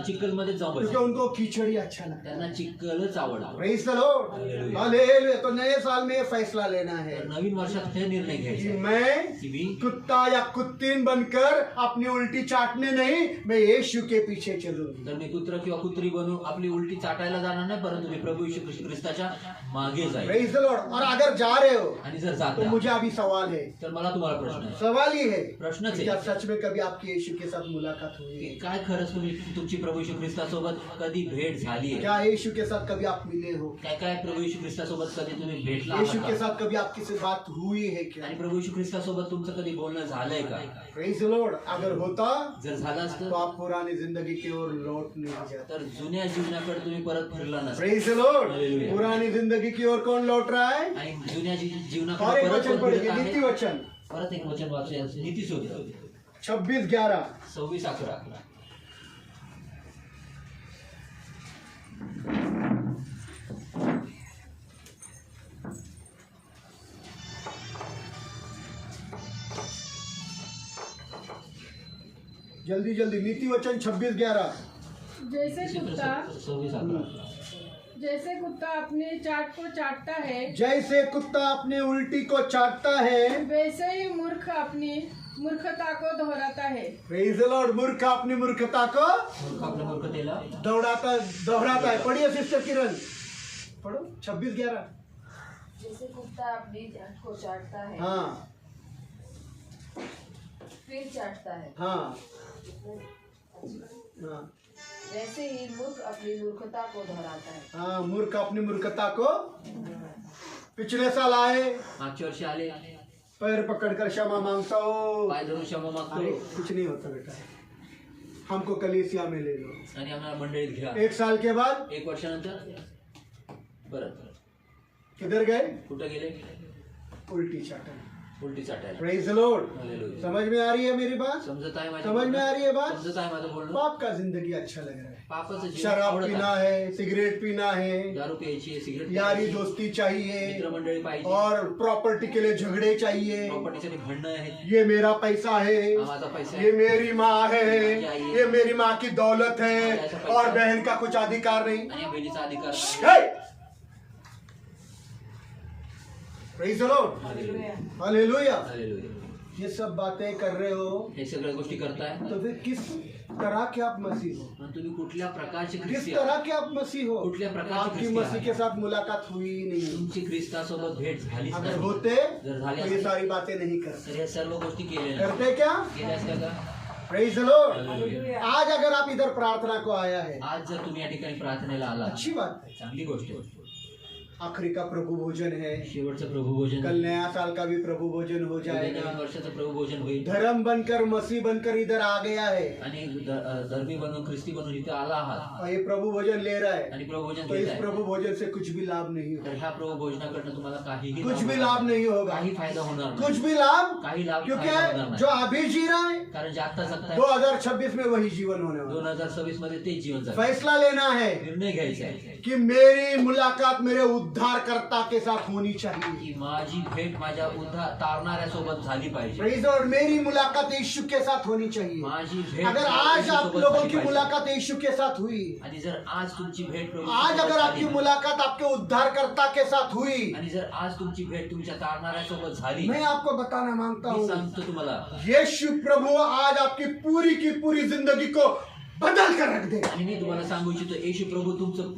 B: चिखल मध्ये जाऊन
A: क्योंकि
B: बसतात.
A: उनको कीचड़ ही अच्छा लगता है.
B: त्यांना चिखलच आवडतो.
A: Praise the Lord.
B: Hallelujah.
A: Hallelujah. तो नए साल में ये फैसला लेना है
B: तर नवीन वर्षात हे निर्णय
A: कि
B: घ्यायचे
A: मैं
B: की मी
A: कुत्ता या कुत्तीन बनकर अपनी उल्टी चाटने नहीं, मैं यीशु के पीछे चलूंगी.
B: तर मी कुत्र किंवा कुत्री बनून आपली उलटी चाटायला जाणार नाही, परंतु मी प्रभू येशू ख्रिस्ताच्या मागे जाईल.
A: Praise the Lord. और अगर जा रहे हो
B: आणि जर
A: तो
B: जाता
A: मुझे अभी सवाल है.
B: तर मला तुम्हाला प्रश्न आहे.
A: सवाल ही है,
B: प्रश्नच
A: क्या
B: आहे
A: सच में कभी आपकी यीशु के साथ मुलाकात हुई
B: की
A: है?
B: काय खरंच तुमची प्रभू येशू ख्रिस्तासोबत कधी भेट झाली आहे?
A: क्या यीशु के साथ कभी आप मिले हो?
B: काय काय प्रभू येशू ख्रिस्तासोबत कधी तुम्ही भेटला
A: यीशु
B: आहात
A: के
B: का?
A: साथ कभी आपकी से बात हुई है क्या?
B: आणि प्रभू येशू ख्रिस्तासोबत तुमचं कधी बोलणं झालंय का?
A: Praise the Lord. अगर होता
B: जर झालं
A: तो
B: असतं
A: आप पुरानी जिंदगी की ओर लौट नहीं जाते.
B: तर जुन्या जीवनाकडे तुम्ही परत फिरला नसता.
A: Praise the Lord.
B: Hallelujah.
A: पुरानी जिंदगी की ओर कौन लौट रहा है?
B: आणि जुन्या
A: और
B: जीवनाकडे
A: एक
B: परत
A: वचन
B: कोण
A: पढ़ेंगे,
B: फिरत
A: नीति
B: आहे?
F: वचन
B: परत एक वचन वाचूया. नीती शोध
A: 26:11.
B: 26:11.
A: जल्दी जल्दी नीति वचन 26:11.
C: जैसे कुत्ता
B: 26:11.
C: जैसे कुत्ता अपने चाट को चाटता है,
A: जैसे कुत्ता अपने उल्टी को चाटता है,
C: वैसे ही मूर्ख अपनी मूर्खता को दोहराता है.
A: Praise the Lord. मूर्ख अपनी मूर्खता को
B: मूर्ख आपल्या मूर्खतेला
A: दोहराता है. पढ़िए सिस्टर किरण, पढ़ो 26:11.
D: जैसे कुत्ता अपनी जांघ को चाटता है,
A: हाँ
D: फिर चाटता है,
A: हाँ हाँ
D: वैसे ही मूर्ख अपनी मूर्खता को दोहराता है.
A: हाँ. मूर्ख अपनी मूर्खता को. पिछले साल आए,
B: मागच्या वर्षी आले,
A: पैर पकड़कर क्षमा मांगता हो.
B: पाय धरून क्षमा
A: अरे
B: मागतो
A: कुछ नहीं होता बेटा, हमको कलीसिया में ले लो.
B: आणि आम्हाला मंडळीत घ्या.
A: 1 साल के बाद
B: 1 वर्षानंतर परत
A: किधर गए?
B: कुठं गेले?
A: उल्टी चाटन।
B: उलटी चाटायला.
A: Praise the Lord.
B: हालेलुया.
A: समझ में आ रही है मेरी बात?
B: समजत आहे माझं
A: समझ में आ रही है बात?
B: समजत आहे माझं बोलणं?
A: पाप का जिंदगी अच्छा लग रहा है,
B: पापाचं जीवन
A: शराब
B: आवडत
A: पीना
B: आहे.
A: है, सिगरेट पीना है,
B: दारू प्यायची आहे, सिगरेट
A: यारी
B: प्यायची,
A: दोस्ती चाहिए,
B: मित्रमंडळी पाहिजे,
A: और प्रॉपर्टी के लिए झगड़े चाहिए।
B: प्रॉपर्टीसाठी भांडणं आहेत.
A: ये मेरा पैसा है,
B: हा माझा पैसा
A: ये
B: आहे.
A: मेरी माँ है, ये मेरी माँ की दौलत है, और बहन का कुछ अधिकार नहीं।
B: आणि या बहिणीचा अधिकार नाही.
A: हे! Praise the Lord.
B: Hallelujah.
A: Hallelujah.
B: Hallelujah.
A: ये सब बातें कर रहे हो
B: हे सगळ्या गोष्टी करताय.
A: तो फिर किस तरह के आप मसीह हो?
B: आणि तुम्ही कुठल्या प्रकारचे
A: किस
B: ख्रिस्ती
A: तरह के आप मसीह हो?
B: कुठल्या प्रकारचे
A: आपकी
B: ख्रिस्ती
A: मसीह
B: आहात?
A: के साथ मुलाकात हुई नहीं।
B: तुमची ख्रिस्तासोबत भेट झालीच
A: अगर
B: नाही.
A: होते
B: जर झाली
A: तो ये
B: असती,
A: सारी बातें नहीं करते।
B: तर या सर्व गोष्टी केल्या नाही.
A: करते क्या?
B: केल्या असत्या का?
A: Praise the Lord.
B: हालेलुया.
A: आज अगर आप इधर प्रार्थना को आया है,
B: आज जर तुम्ही या ठिकाणी प्रार्थनेला आला,
A: अच्छी बात है।
B: चांगली गोष्ट आहे.
A: आखिरी का प्रभु भोजन है,
B: शेवटचं प्रभू भोजन,
A: कल नया साल का भी प्रभु भोजन हो
B: उद्या
A: जाएगा।
B: नवीन वर्षाचं प्रभू भोजन होईल.
A: धर्म बनकर मसीह बनकर इधर आ गया है
B: आणि धर्मी बनून ख्रिस्ती बनून इथे आला आहात
A: और ये प्रभु भोजन ले रहा है,
B: आणि प्रभू भोजन
A: तो
B: घेत
A: इस
B: आहे.
A: प्रभु भोजन से कुछ भी लाभ नहीं
B: तर
A: होगा,
B: ह्या प्रभू भोजनाकडनं तुम्हाला काहीही
A: कुछ भी
B: होणार
A: लाभ
B: नाही.
A: नहीं होगा,
B: काही फायदा होणार
A: कुछ
B: नाही.
A: भी लाभ,
B: काही लाभ
A: क्योंकि
B: फायदा होणार नाही.
A: जो अभी जी रहा है
B: कारण जे आता जगताय
A: 2026 में वही जीवन होने वाला
B: 2026 मध्ये तेच जीवन
A: है।
B: जगताय.
A: फैसला लेना है
B: निर्णय घ्यायचा आहे
A: कि मेरी मुलाकात मेरे उद्धारकर्ता के साथ होनी चाहिए।
B: की माझी भेट माझ्या तारणाऱ्या सोबत झाली पाहिजे.
A: Praise the Lord. मेरी मुलाकात यीशु के साथ होनी चाहिए।
B: माझी भेट
A: अगर आज आप
B: येशूसोबत
A: लोगों
B: झाली
A: की
B: पाहिजे.
A: मुलाकात यीशु के साथ हुई,
B: आणि जर आज तुमची भेट प्रभू
A: आज
B: येशूसोबत
A: अगर
B: झाली
A: आपकी
B: नाही,
A: मुलाकात आपके उद्धारकर्ता के साथ हुई,
B: आणि जर आज तुमची भेट तुमच्या तारणाऱ्या सोबत झाली,
A: मैं आपको बताना मांगता
B: मी
A: हूँ,
B: सांगतो तुम्हाला,
A: यीशु प्रभु आज आपकी की पूरी जिंदगी को बदल कर रख देगा।
B: आणि मी तुम्हाला सांगू इच्छितो, येशू प्रभू तुमचं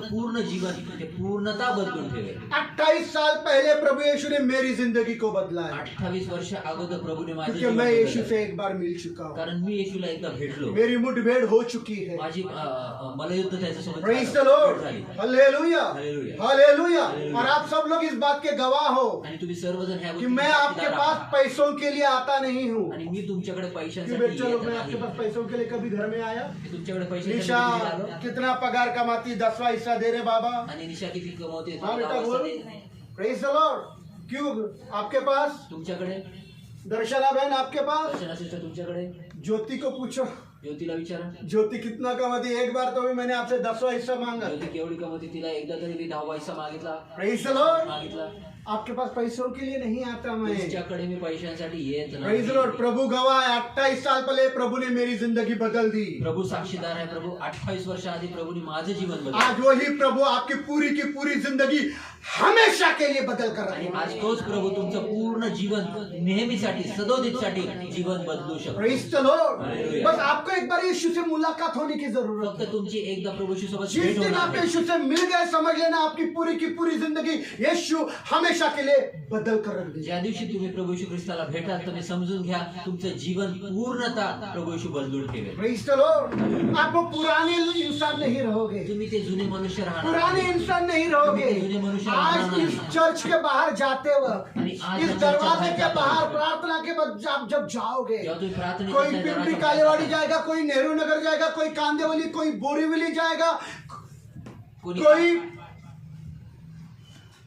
B: पूर्ण जीवन ते पूर्णता बदलून ठेवेल.
A: 28 साल पहले प्रभु यीशु ने मेरी जिंदगी को बदला है,
B: 28 वर्ष अगोदर प्रभूने माझे
A: क्योंकि
B: जीवन
A: मैं यीशु
B: बदललं.
A: से एक बार मिल चुका हूँ,
B: कारण मी येशूला एकदा भेटलो.
A: मेरी मुठभेड़ हो चुकी है।
B: माझी मला युद्ध त्याच्यासोबत
A: प्रेज द
B: भेट
A: लॉर्ड।
B: झाली.
A: Hallelujah,
B: hallelujah.
A: हालेलुया।
B: हालेलुया.
A: और आप सब लोग इस बात के गवाह हो
B: आणि तुम्ही सर्वजण ह्या
A: कि
B: गोष्टीचे
A: मैं आपके
B: साक्षीदार
A: पास
B: आहात.
A: पैसों के लिए आता नहीं हूँ।
B: आणि मी तुमच्याकडे
A: कि
B: पैशांसाठी
A: बच्चे लोग,
B: येत
A: मैं आपके
B: नाही.
A: पास पैसों के लिए कभी घर में आया?
B: मी तुमच्याकडे पैशांसाठी
A: निशा
B: कधी आलो?
A: कितना पगार कमाती, 10वां हिस्सा दे रहे बाबा।
B: आणि निशा किती कमवते?
A: हाँ बेटा
B: तुम्हाला
A: बोल।
B: पैसा नाही.
A: Praise the Lord. क्यों आपके पास?
B: तुमच्याकडे
A: दर्शना बहन आपके पास?
B: दर्शना सिस्टर तुमच्याकडे?
A: ज्योति को पूछो,
B: ज्योतीला विचारा.
A: ज्योति कितना कमाती? एक बार तो भी मैंने आपसे 10वां हिस्सा मांगा।
B: ज्योती केवढी कमवते? तिला एकदा तरी मी 10वा हिस्सा मागितला.
A: Praise the Lord.
B: मागितला.
A: आपके पास पैसों के लिए नहीं आता मैं।
B: तुमच्याकडे मी पैशांसाठी येत
A: प्रेज द लॉर्ड। प्रभु गवाह है, 28 साल पहले प्रभु ने मेरी जिंदगी बदल दी।
B: प्रभु साक्षीदार आहे. प्रभू 28 वर्ष आधी प्रभूने माझं जीवन बदललं.
A: आज वही प्रभु आपकी की पूरी जिंदगी हमेशा के लिए बदल कर
B: आणि
A: रहे
B: आज
A: हैं।
B: तोच प्रभू तुमचं पूर्ण जीवन नेहमीसाठी सदोदितसाठी जीवन बदलू शकतो.
A: Praise the Lord.
B: हालेलुया.
A: बस आपको एक बार यीशु से मुलाकात होने की जरूरत है।
B: फक्त तुमची एकदा प्रभू सोबत
A: जिस
B: भेट
A: दिन
B: होणार
A: आप
B: आहे.
A: यीशु से मिल गए, समझ लेना आपकी की पूरी जिंदगी यीशु हमेशा के लिए बदल कर रख देगा।
B: ज्या दिवशी तुम्ही प्रभू येशू ख्रिस्ताला भेटाल तुम्ही समजून घ्या, तुमचं जीवन पूर्णता प्रभू येशू बदलून ठेवेल.
A: Praise the Lord. आप वो पुराने इंसान नहीं रहोगे,
B: तुम्ही ते जुने मनुष्य राहणार
A: पुराने
B: नाही.
A: इंसान नहीं रहोगे।
B: जुने मनुष्य
A: आज
B: राहणार
A: इस
B: नाही.
A: चर्च के बाहर जाते वक्त,
B: आणि आज
A: इस
B: चर्चच्या
A: दरवाजे
B: बाहेर
A: के
B: जाता
A: बाहर
B: वक्त,
A: प्रार्थना के बाद आप जब जाओगे,
B: जेव्हा तुम्ही प्रार्थनेच्या
A: कोई
B: त्या
A: पिंपरी
B: दराच्या
A: कालेवाड़ी
B: बाहेर
A: जाएगा, कोई नेहरू नगर जाएगा, कोई कांदेवली, कोई बोरीवली जाएगा,
B: कोणी
A: कोई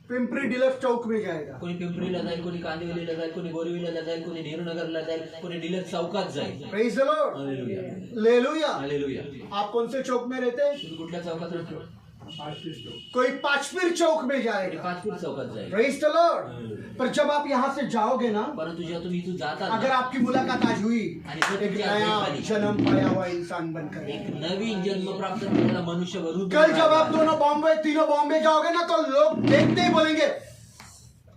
A: पिंपरी डिलक्स चौक में जाएगा।
B: कोणी पिंपरीला जाईल, कोणी कांदिवलीला जाईल, कोणी बोरिवलीला जाईल, कोणी नेहरू नगरला जाईल, कोणी डिलक्स चौकात जाईल.
A: Praise the Lord.
B: Hallelujah.
A: Hallelujah.
B: Hallelujah.
A: आप कौन से चौक में रहते हैं?
B: तुम्ही कुठल्या चौकात राहतो?
A: कोई पाचपीर चौक में
B: कोणी
A: जाएगा।
B: पाचपूर चौकात जाईल.
A: Praise the Lord. पर जब आप यहाँ से जाओगे ना,
B: परंतु जेव्हा तुम्ही इथून जाता
A: अगर
B: ना,
A: आपकी मुलाकात आज हुई,
B: आणि जर
A: एक
B: तुमच्या
A: नया
B: भेट झाली,
A: जन्म पाया हुआ इंसान बनकर,
B: एक नवीन जन्म प्राप्त झालेला मनुष्य बनून
A: कल जब आप तीनों बॉम्बे जाओगे ना, तो लोग देखते ही बोलेंगे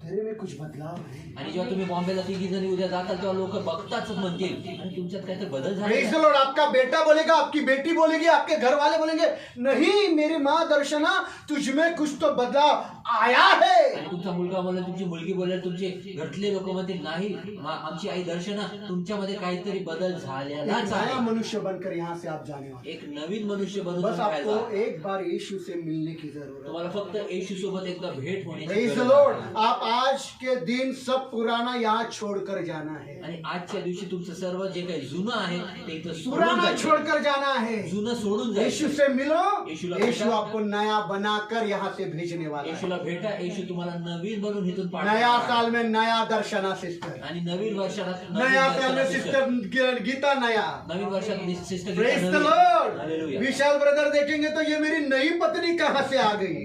A: तेरे में कुछ बदलाव है।
B: आणि जेव्हा तुम्ही बॉम्बेला तिघी जणी उद्या जाताल तेव्हा लोक बघताच म्हणतील आणि तुमच्यात काहीतरी बदल झाला
A: प्रेज द
B: आहे.
A: लॉर्ड। आपका बेटा बोलेगा, आपकी बेटी बोलेगी, आपके घर वाले बोलेंगे नहीं मेरी माँ दर्शना तुझ में कुछ तो बदलाव आया है।
B: आणि तुमचा मुलगा बोलेल, तुमची मुलगी बोलेल, तुमचे घरतले लोक म्हणतील नाही आमची आई दर्शना तुमच्यामध्ये काहीतरी बदल
A: एक
B: झालेलाच
A: नया
B: आहे.
A: मनुष्य बनकर यहाँ से आप जाने वाले।
B: एक नवीन मनुष्य बनून
A: बस
B: तुम्ही
A: आपको
B: राहायचा.
A: एक बार यीशु से मिलने की जरूरत है।
B: तुम्हाला फक्त येशू सोबत एकदा भेट होण्याची
A: प्रेज द
B: गरज
A: लॉर्ड।
B: आहे.
A: आप आज के दिन सब पुराना यहाँ छोड़कर जाना है,
B: आणि आजच्या दिवशी तुमचं सर्व जे काही जुनं आहे ते इथं सोडून
A: पुराना
B: जायचं.
A: छोड़कर जाना है।
B: जुनं सोडून
A: यीशु
B: जायचं.
A: से मिलो,
B: यीशुला
A: यीशु
B: भेटा.
A: आपको नया बनाकर यहाँ से भेजने वाला है।
B: येशूला भेटा येशू तुम्हाला नवीन बनून इथून
A: नया
B: पाठवणार.
A: साल में नया दर्शना सिस्टर,
B: आणि नवीन वर्षात
A: नया साल में सिस्टर गीता नया।
B: नवीन वर्षात sister
A: praise the Lord. Vishal brother देखेंगे तो ये मेरी नई पत्नी कहाँ से आ गई।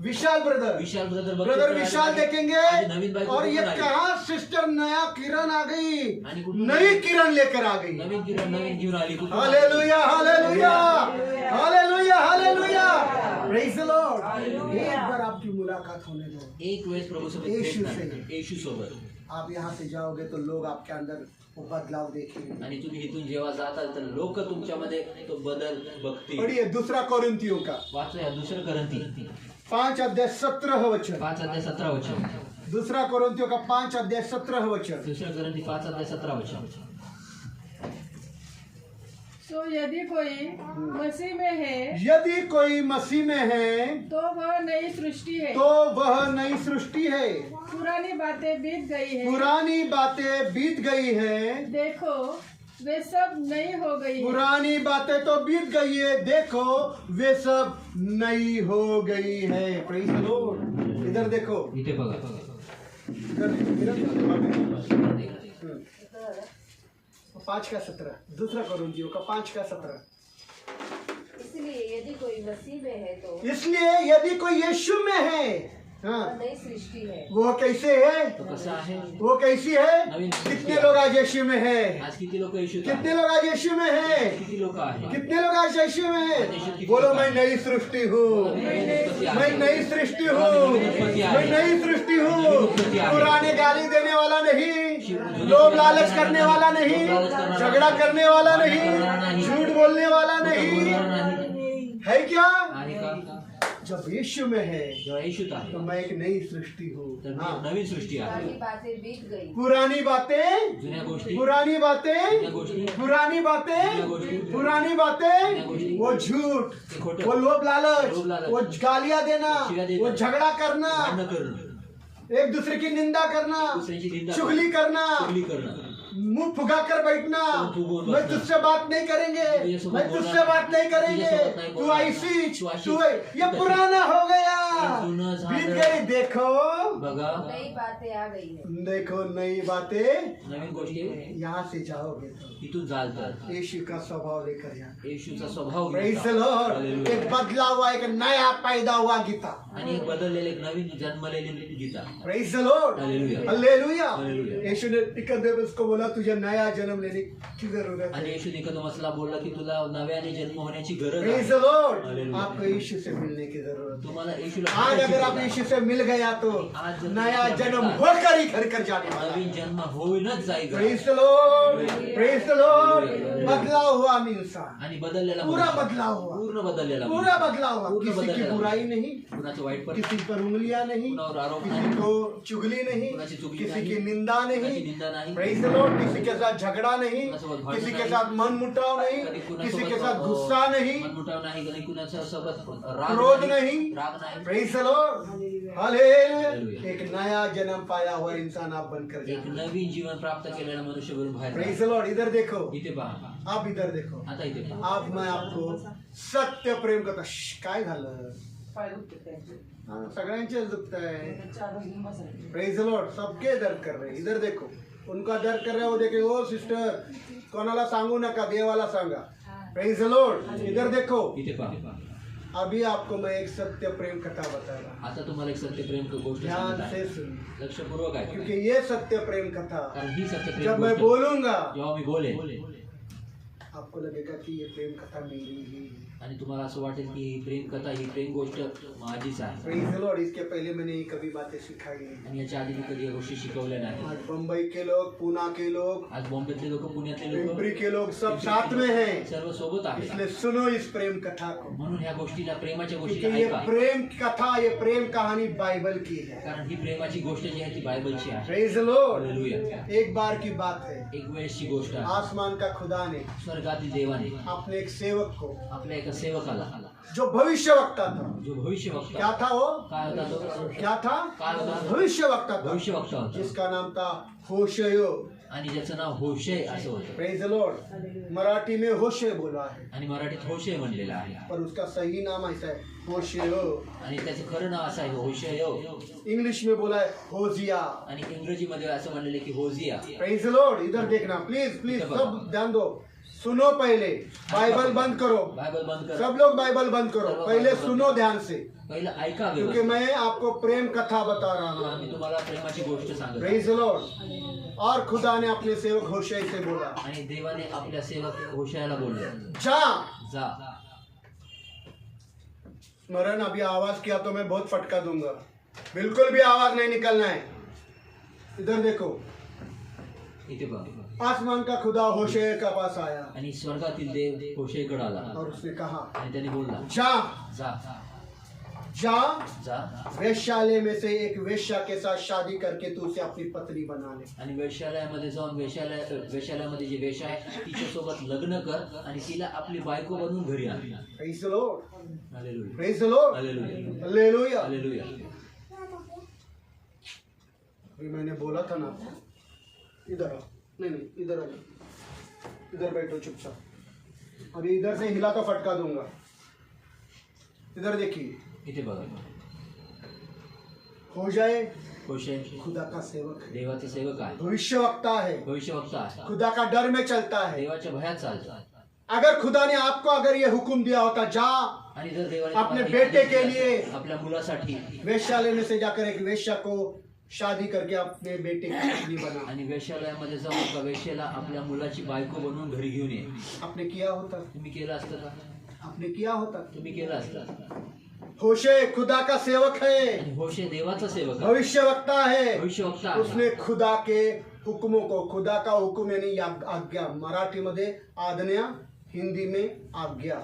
A: विशाल ब्रदर,
B: विशाल ब्रदर
A: ब्रदर विशाल देखेंगे
B: आज नवीन बाइक
A: और ये
B: कुठून आली?
A: कहाँ सिस्टर नया किरण आ गई,
B: आणि कुठून
A: नई किरण लेकर आ गई।
B: नवीन किरण नवीन जीवन आली कुठून?
A: Hallelujah hallelujah hallelujah hallelujah, praise the Lord. एक बार आपकी मुलाकात होने दो,
B: एक वेळेस प्रभू सोबत
A: येशू
B: भेट
A: से।
B: नाही. येशू सोबत.
A: आप यहाँ से जाओगे तो लोग आपके अंदर वो बदलाव देखेंगे।
B: आणि तुम्ही इथून जेव्हा जाताल तर लोक तुमच्यामध्ये तो बदल बघतील.
A: पढ़िए दूसरा कोरिन्थियों का
B: वाचूया दुसरं ग्रंथी
A: 5 अध्याय 17 वचन।
B: 5:17 वचन.
A: दूसरा कोरिन्थियों का 5 अध्याय 17 वचन।
B: दुसरं ग्रंथी 5:17 वचन.
C: सो यदि कोई मसीह में है
A: यदि कोई मसीह में है
C: तो वह नई सृष्टि है,
A: तो वह नई सृष्टि है,
C: पुरानी बातें बीत गई है,
A: पुरानी बातें बीत गई है,
C: देखो वे सब नई हो गई है।
A: पुरानी बातें तो बीत गई है, देखो वे सब नई हो गई है। Praise the Lord. इधर देखो,
B: इथे बघा.
A: इधर 5 का 17, दूसरा कोरिन्थियों का 5 का 17।
D: इसलिए यदि कोई मसीह में है तो
A: इसलिए यदि कोई यीशु में है, हाँ,
D: वह नई सृष्टि है।
A: वो कैसे है,
B: तो कसा आहे?
A: वो कैसी है।
B: नवीन सृष्टि
A: कितने
B: आहे.
A: लोग आज यीशु में है,
B: आज किती लोक येशूत
A: कितने
B: आहेत?
A: लोग आज यीशु में है,
B: किती लोक आहेत?
A: कितने लोग आज यीशु में है। बोलो मैं नई सृष्टि हूँ, मैं नई सृष्टि हूँ, मैं नई सृष्टि हूँ। पुराने गाली देने वाला नहीं, लोभ लालच करने वाला नहीं, झगड़ा करने वाला नहीं, झूठ बोलने वाला नहीं, है क्या।
B: आणि का?
A: जब यीशु में है
B: जेव्हा येशूत आहे
A: तो मैं एक नई सृष्टि हूँ।
B: तर मी
A: हाँ,
B: नवीन सृष्टी आहे.
D: पुरानी बातें बीत गई,
A: पुरानी बातें,
B: जुन्या गोष्टी,
A: पुरानी बातें,
B: जुन्या गोष्टी,
A: पुरानी बातें, पुरानी बातें, वो झूठ,
B: ते खोटं,
A: वो लोभ लालच,
B: लोभ लालच,
A: वो गालियां देना,
B: शिव्या देना,
A: वो झगड़ा करना,
B: भांडण करणं,
A: एक दूसरे की निंदा करना,
B: दुसऱ्याची निंदा
A: चुगली करना,
B: चुगली करणं,
A: मुंह फुगा कर बैठना,
B: तू बोल
A: मैं
B: बसना,
A: तुझसे बात नहीं करेंगे,
B: तुझे
A: मैं
B: बोलना,
A: तुझसे बात नहीं करेंगे,
B: तुझे सोबत नहीं
A: तू
B: बोलना,
A: ऐसी,
B: तू अशी,
A: तू ये
B: तू
A: पुराना हो गया,
B: जुनं झालं.
A: बीत गई। देखो
B: बघा
D: नई बातें आ गई है।
A: देखो नई बातें,
B: नवीन गोष्टी
A: यहाँ से जाओगे तो
B: इथून चालतात.
A: यीशु का स्वभाव लेकर जाना।
B: येशूचा स्वभाव
A: प्रेज द
B: घेतला.
A: लॉर्ड।
B: हालेलुया.
A: एक बदला हुआ, एक नया पैदा हुआ गीता।
B: आणि एक बदललेले एक नवीन जन्मलेली गीता.
A: Praise the Lord.
B: Hallelujah.
A: Hallelujah.
B: Hallelujah.
A: यीशु ने निकोदेमुस को बोला तुझे नया जन्म लेने की जरूरत
B: आणि
A: है।
B: येशू निकोदेमसला बोलला की तुला नव्याने जन्म होण्याची गरज
A: प्रेज
B: आहे.
A: The Lord.
B: हालेलुया.
A: आपको यीशु से मिलने की जरूरत है।
B: तुम्हाला येशूला
A: आज अगर आप यीशु से मिल गया तो
B: आज जब
A: नया
B: यीशु
A: जन्म
B: मिलता,
A: होकर ही घर कर जाने वाला है।
B: नवीन जन्म होईनच जाईल.
A: Praise the Lord. Praise the Lord. बदलाव हुआ इंसान,
B: आणि बदललेला
A: पूरा
B: मनुष्य.
A: बदलाव हुआ,
B: पूर्ण बदललेला
A: पूरा बदलाव हुआ।
B: पूर्ण
A: किसी की
B: बदललेला.
A: बुराई नहीं,
B: कुणाचं वाईट पण
A: किसी पर उंगलियां नहीं,
B: कुणावर आरोप
A: किसी
B: नाही,
A: को चुगली नहीं,
B: कुणाची चुगली
A: किसी
B: नाही,
A: की निंदा
B: कुणाची
A: नहीं,
B: निंदा नाही,
A: प्रेज द लॉर्ड। किसी के साथ झगड़ा नहीं,
B: कुणासोबत भांडण
A: किसी के
B: नाही,
A: साथ मन मुटाव नहीं,
B: कधी
A: किसी के
B: कुणासोबत
A: साथ गुस्सा नहीं,
B: मनमुटाव नाही, कधी कुणाच्या सोबत राग
A: क्रोध नहीं।
B: राग नाही.
A: Praise the Lord. हालेलुया। एक नया जन्म पाया हुआ इंसान आप बनकर
B: एक
A: जाए।
B: नवीन जीवन प्राप्त केलेला मनुष्य बनून बाहेर
A: प्रेज
B: जा.
A: The Lord. इधर देखो,
B: इथे पहा,
A: आप इधर देखो।
B: आता इथे पहा.
A: आप मैं आपको सत्य प्रेम करता। काय झालं, हाँ, सगळ्यांचे दुखत है। Praise the Lord. सबके दर्द कर रहे हैं। इधर देखो, उनका दर्द कर रहे हैं, वो देखे ओ सिस्टर कोणाला सांगू नका, देवाला सांगा। Praise the Lord. इधर देखो,
B: इथे पहा.
A: अभी आपको मैं एक सत्य प्रेम कथा बता रहा
B: आता तुम्हाला एक सत्य प्रेम गोष्ट
A: हूँ, ध्यान
B: सांगत आहे.
A: से सुनिए,
B: लक्षपूर्वक आहे.
A: क्योंकि ये सत्य प्रेम कथा
B: कारण ही सत्य प्रेम
A: जब मैं
B: गोष्ट
A: बोलूंगा
B: जेव्हा मी बोलेन
A: आपको लगेगा कि ये प्रेम कथा मेरी ही है।
B: आणि तुम्हाला असं वाटेल की ही प्रेम कथा ही प्रेम गोष्ट माझीच आहे.
A: Praise the Lord. इसके पहले मैंने ये कभी बातें सिखाई नहीं।
B: आणि याच्या आधी मी कधी या गोष्टी शिकवल्या नाही.
A: आज बम्बई के लोग, पुणे के लोग,
B: आज बॉम्बेतले लोक, पुण्यातले लोक
A: पिंपरी के लोग सब साथ में हैं।
B: सर्व सोबत आहेत.
A: इसलिए सुनो इस प्रेम कथा को,
B: म्हणून ह्या गोष्टीला प्रेमाच्या
A: क्योंकि
B: गोष्टीला
A: ये
B: ऐका.
A: प्रेम कथा, ये प्रेम कहानी बाइबल की है।
B: कारण ही प्रेमाची गोष्ट जी आहे ती बायबलची आहे.
A: Praise the Lord.
B: हालेलुया.
A: एक बार की बात है,
B: एक वेळेसची गोष्ट आहे.
A: आसमान का खुदा ने
B: स्वर्गातील देवाने
A: अपने एक सेवक को
B: आपल्या एका सेवकाला
A: जो भविष्यवक्ता था।
B: जो भविष्यवक्ता
A: क्या था वो?
B: काय होता तो?
A: क्या था?
B: काय होता?
A: भविष्यवक्ता था,
B: भविष्यवक्ता होता
A: जिसका नाम था होशेय।
B: आणि ज्याचं नाव होशे असं होतं
A: प्रेज द लॉर्ड। मराठी में होशे बोला है,
B: आणि मराठीत होशे म्हणलेलं आहे
A: पर उसका सही नाम ऐसा है होशेय।
B: आणि त्याचं खरं नाव असं आहे होशेय
A: इंग्लिश में बोला है होजिया।
B: आणि इंग्रजीमध्ये असं म्हणलेलं आहे की होजिया।
A: Praise the Lord. इधर देखना प्लीज प्लीज, सब ध्यान दो, सुनो, पहले बाइबल बंद करो,
B: बायबल बंद कर,
A: सब लोग बाइबल बंद करो, पहले सुनो ध्यान से,
B: पहिलं ऐका
A: क्योंकि
B: व्यवस्थित।
A: मैं आपको प्रेम कथा बता रहा हूँ।
B: आम्ही तुम्हाला प्रेमाची गोष्ट सांगत
A: प्रेज द लॉर्ड। और खुदा ने अपने सेवक होशे से बोला,
B: आणि देवाने आपल्या सेवक होशायाला बोलले
A: जा।
B: जा।
A: स्मरण, अभी आवाज किया तो मैं बहुत फटका दूंगा, बिल्कुल भी आवाज नहीं निकलना है। इधर देखो,
B: इथे बघ,
A: आसमान का खुदा होशे का पास आया
B: आणि स्वर्गातील देव होशेकडे आला
A: और उसने कहा,
B: आणि त्याने बोलला
A: जा
B: जा
A: जा,
B: जा,
A: वेश्यालय में से एक वेश्या के साथ शादी करके तू उसे अपनी पत्नी बना ले।
B: आणि वेश्यालयामध्ये जाऊन वेश्यालयामध्ये जी वेश्या आहे तिच्यासोबत लग्न कर आणि तिला आपली बायको बनवून घरी आण।
A: Praise the Lord,
B: hallelujah,
A: praise the Lord,
B: hallelujah,
A: hallelujah.
B: Hallelujah.
A: अभी मैंने बोला था ना, इधर आओ, नहीं नहीं इधर आओ, इधर बैठो चुपचाप। अभी इधर से हिला तो फटका दूंगा। इधर देखिए,
B: इथे बघा,
A: हो जाए
B: होशे
A: खुदा का सेवक है,
B: देवाचा सेवक आहे,
A: भविष्यवक्ता है,
B: भविष्यवक्ता आहे,
A: खुदा का डर में चलता है।
B: देवाच्या भयात चालतो।
A: अगर खुदा ने आपको अगर ये हुक्म दिया होता, जा
B: आणि जर देवाने
A: अपने
B: तुम्हाला
A: बेटे
B: आदेश
A: के
B: दिला
A: लिए
B: असता, आपल्या मुलासाठी
A: वेश्यालय में से जाकर एक वेश्या को शादी करके अपने बेटे की पत्नी बना,
B: आणि वेश्यालयामध्ये जाऊन एका वेश्याला आपल्या मुलाची बायको बनवून घरी घेऊन ये,
A: आपने किया होता?
B: तुम्ही केलं असतं का?
A: आपने किया होता?
B: तुम्ही केलं असतं।
A: होशे खुदा का सेवक है,
B: आणि होशे देवाचा सेवक आहे,
A: भविष्यवक्ता है।
B: भविष्यवक्ता आहे।
A: उसने खुदा के हुक्मों को, खुदा का हुक्म यानी आज्ञा, मराठी मध्ये आज्ञा, हिंदी में आज्ञा,